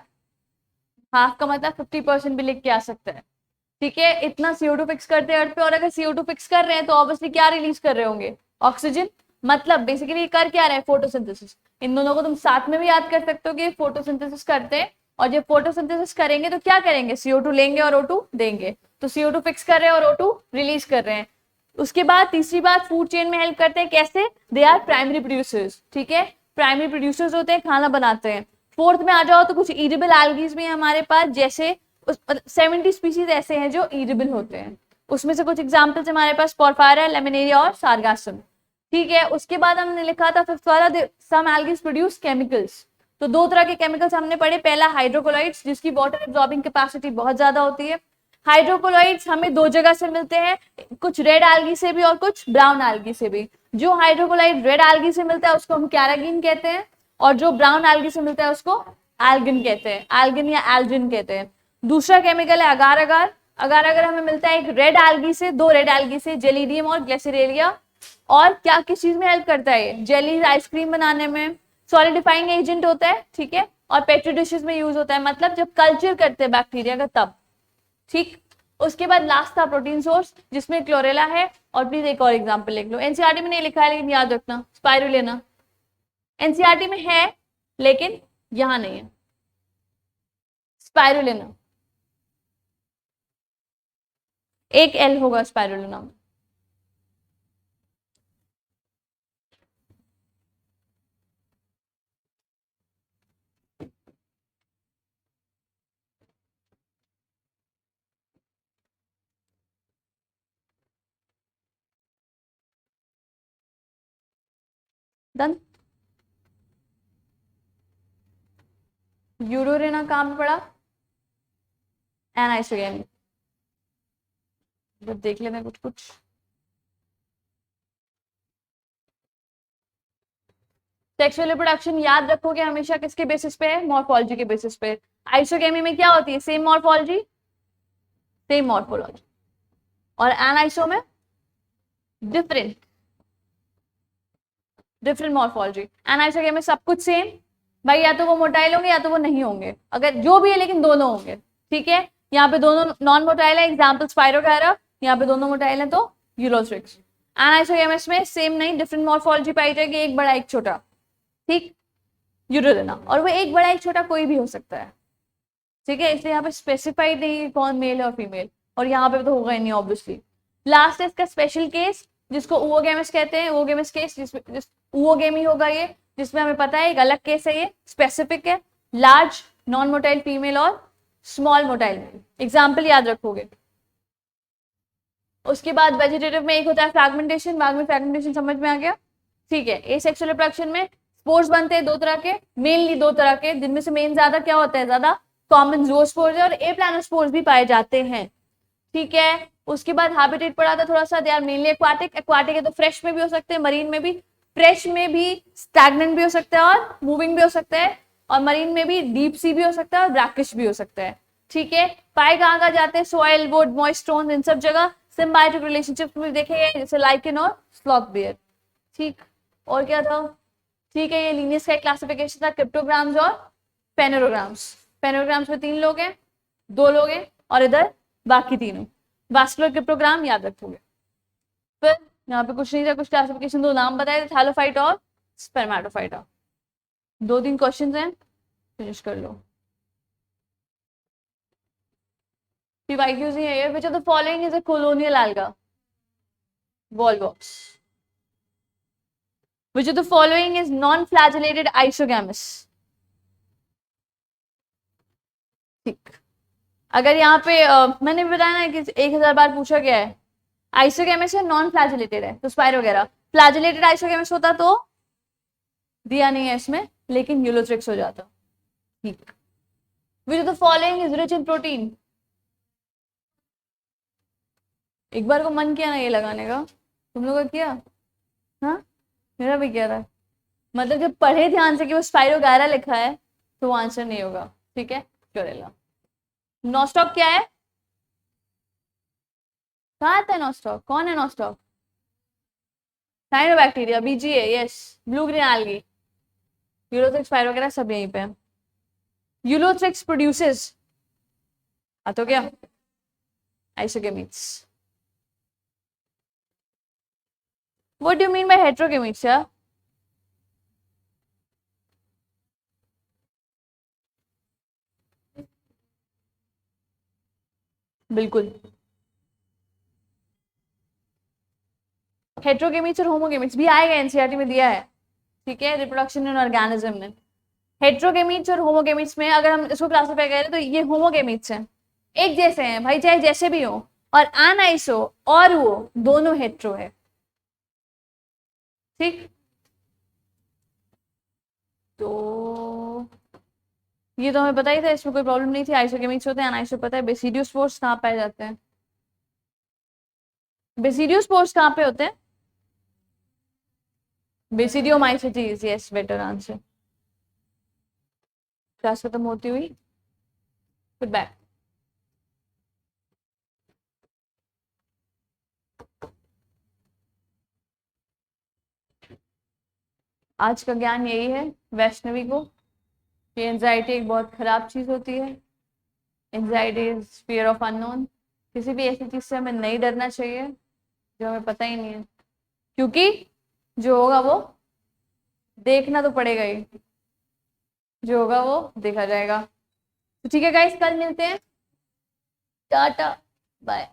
Half का मतलब 50% भी लिख के आ सकता है, ठीक है। इतना CO2 फिक्स करते हैं अर्थ पे, और अगर CO2 फिक्स कर रहे हैं तो ऑब्वियसली क्या रिलीज कर रहे होंगे? ऑक्सीजन। मतलब बेसिकली कर क्या रहे हैं? फोटोसिंथेसिस। इन दोनों को तुम साथ में भी याद कर सकते हो कि फोटोसिंथेसिस करते हैं, और जब फोटोसिंथेसिस करेंगे तो क्या करेंगे? CO2 लेंगे और O2 देंगे। तो CO2 फिक्स कर रहे हैं और O2 रिलीज कर रहे हैं। उसके बाद तीसरी बात, फूड चेन में हेल्प करते हैं। कैसे? दे आर प्राइमरी प्रोड्यूसर्स, ठीक है। प्राइमरी प्रोड्यूसर्स होते हैं, खाना बनाते हैं। फोर्थ में आ जाओ तो कुछ ईडेबल एल्गीज भी है हमारे पास, जैसे 70 स्पीसीज ऐसे हैं जो ईडेबल होते हैं। उसमें से कुछ एग्जांपल्स हमारे पास पोरफायरा, लेमिनेरिया और सारगासम, ठीक है। उसके बाद हमने लिखा था फिफ्थ वाला, सम एल्गीज प्रोड्यूस केमिकल्स। तो दो तरह के केमिकल्स हमने पढ़े। पहला हाइड्रोकोलाइड्स, जिसकी वाटर एब्जॉर्बिंग कैपेसिटी बहुत ज्यादा होती है। हाइड्रोकोलाइड्स हमें दो जगह से मिलते हैं, कुछ रेड एल्गी से भी और कुछ ब्राउन एल्गी से भी। जो हाइड्रोकोलाइड रेड एल्गी से मिलता है उसको हम कैरागिन कहते हैं, और जो ब्राउन एल्गी से मिलता है उसको एल्गिन कहते हैं, एल्गिन या एल्जिन कहते हैं। दूसरा केमिकल है अगार अगार। अगार अगार हमें मिलता है एक रेड एल्गी से, दो रेड एल्गी से, जेलिडियम और ग्लिसरेलिया। और क्या किस चीज में हेल्प करता है? जेली आइसक्रीम बनाने में, सॉलिडिफाइंग एजेंट होता है, ठीक है। और पेट्री डिशेस में यूज होता है, मतलब जब कल्चर करते हैं बैक्टीरिया का तब, ठीक। उसके बाद लास्ट था प्रोटीन सोर्स, जिसमें क्लोरेला है। और प्लीज एक और एग्जांपल लिख लो, एनसीईआरटी में नहीं लिखा है लेकिन याद रखना, स्पाइरुलिना। एनसीईआरटी में है लेकिन यहां नहीं है। स्पाइरुलिना एक एल होगा स्पाइरुलिना में। डन। यूरोरेना कहां पे पड़ा? एनाइसोगेमी। देख लेते हैं कुछ कुछ। सेक्सुअल रिप्रोडक्शन याद रखोगे हमेशा किसके बेसिस पे है? मॉर्फोलॉजी के बेसिस पे। आइसोगेमी में क्या होती है? Same morphology, same morphology. और एनाइसो में डिफरेंट डिफरेंट मॉर्फोलॉजी। एनाइसोगेमी में सब कुछ सेम भाई, या तो वो मोटाइल होंगे या तो वो नहीं होंगे, अगर जो भी है, लेकिन दोनों होंगे, ठीक है। यहाँ पे दोनों नॉन मोटाइल है, एग्जाम्पल स्पाइरोगायरा। यहाँ पे दोनों मोटाइल है तो यूलोस्ट्रिक्स। एनाइसोगेमस में सेम नहीं, डिफरेंट मॉर्फोलॉजी पाई जाएगी, एक बड़ा एक छोटा, ठीक, यूरोडेना, और वो एक बड़ा एक छोटा कोई भी हो सकता है, ठीक है, इसलिए यहाँ पे स्पेसिफाइड नहीं है कौन मेल है और फीमेल, और यहाँ पे तो होगा ही नहीं ऑब्वियसली। लास्ट है इसका स्पेशल केस जिसको ओओगेमस कहते हैं, ओओगेमस केस जिसमें ओओगेमी होगा ये, जिसमें हमें पता है एक अलग केस है, ये स्पेसिफिक है, लार्ज नॉन मोटाइल फीमेल और स्मॉल मोटाइल मेल, एग्जाम्पल याद रखोगे। उसके बाद वेजिटेटिव में एक होता है फ्रैगमेंटेशन, बाद में फ्रैगमेंटेशन समझ में आ गया, ठीक है। एसेक्सुअल रिप्रोडक्शन में स्पोर्स बनते हैं दो तरह के, मेनली दो तरह के, जिनमें से मेन ज्यादा क्या होता है, ज्यादा कॉमन ज़ूओस्पोर्स है और एप्लानोस्पोर्स भी पाए जाते हैं, ठीक है। उसके बाद हैबिटेट पढ़ा था थोड़ा सा, they are mainly aquatic, aquatic है तो फ्रेश में भी हो सकते हैं, मरीन में भी, फ्रेश में भी स्टैग्नेंट भी हो सकता है और मूविंग भी हो सकता है, और मरीन में भी डीप सी भी हो सकता है और ब्रैकिश भी हो सकता है, ठीक है। पाए कहाँ जाते हैं, सॉइल, वुड, मॉइस्ट स्टोन, इन सब जगह। सिम्बायोटिक रिलेशनशिप में देखे गए जैसे लाइकेन और स्लॉथ बियर, ठीक। और क्या था, ठीक है, ये लीनियस का एक क्लासिफिकेशन था, क्रिप्टोग्राम्स और पेनोग्राम्स। पेनोग्राम्स में 3 लोग हैं, 2 लोग हैं, और इधर बाकी तीनों। वास्कुलर क्रिप्टोग्राम याद रखोगे। फिर यहाँ पे कुछ नहीं था, कुछ क्लासिफिकेशन, 2 नाम बताए थे, थैलोफाइट और स्पर्मेटोफाइट। 2-3 क्वेश्चन हैं, फिनिश कर लो। PYQs ही है, which of the following is a colonial alga? Volvox. Which of the following is non-flagellated isogamous? ठीक, अगर यहाँ पे मैंने बताया ना कि 1000 बार पूछा गया है, आइसोगेमस है, नॉन फ्लैजिलेटेड है, तो स्पाइरो वगैरह, फ्लैजिलेटेड आइसोगेमस होता तो दिया नहीं है इसमें, लेकिन यूलोथ्रिक्स हो जाता, ठीक। Which of the following is rich in protein? एक बार को मन किया ना ये लगाने का, तुम लोग का किया, हाँ, मेरा भी किया था, मतलब जब पढ़े ध्यान से कि वो स्पाइरोगायरा लिखा है तो वो आंसर नहीं होगा, ठीक है। क्लोरेला। नॉस्टॉक क्या है, कहाँ आता है नॉस्टॉक, कौन है Nostoc, cyanobacteria, BGA, yes, blue green algae, Ulothrix, Spirogyra सब यहीं पे। यूलोथ्रिक्स प्रोड्यूसेस, तो क्या, isogametes. What do you mean by heterogametes यार, बिल्कुल, हेटेरोगेमीट्स और होमोगेमीट्स भी आएगा, एनसीईआरटी में दिया है, ठीक है, रिप्रोडक्शन इन ऑर्गेनिज्म में। हेटेरोगेमीट्स और होमोगेमीट्स में अगर हम इसको क्लासिफाई करें तो ये होमोगेमीट्स हैं, एक जैसे हैं भाई, चाहे जैसे भी हो, और अनाइसो और वो दोनों हेटेरो है, ठीक। तो ये तो हमें पता ही था, इसमें कोई प्रॉब्लम नहीं थी, आइसोगेमीट्स होते हैं, अनाइसो पता है। बेसिडियोस्पोर्स कहाँ पाए जाते हैं, बेसिडियोस्पोर्स कहाँ पे होते हैं, बेसिडियोमाइसीटीज, यस, बेटर आंसर। क्लास खत्म होती हुई, गुड बाय। आज का ज्ञान यही है वैष्णवी को कि एंजाइटी एक बहुत खराब चीज होती है। Anxiety is fear of unknown, किसी भी ऐसी चीज से हमें नहीं डरना चाहिए जो हमें पता ही नहीं है, क्योंकि जो होगा वो देखना तो पड़ेगा ही, जो होगा वो देखा जाएगा। तो ठीक है गाइस, कल मिलते हैं, टाटा बाय।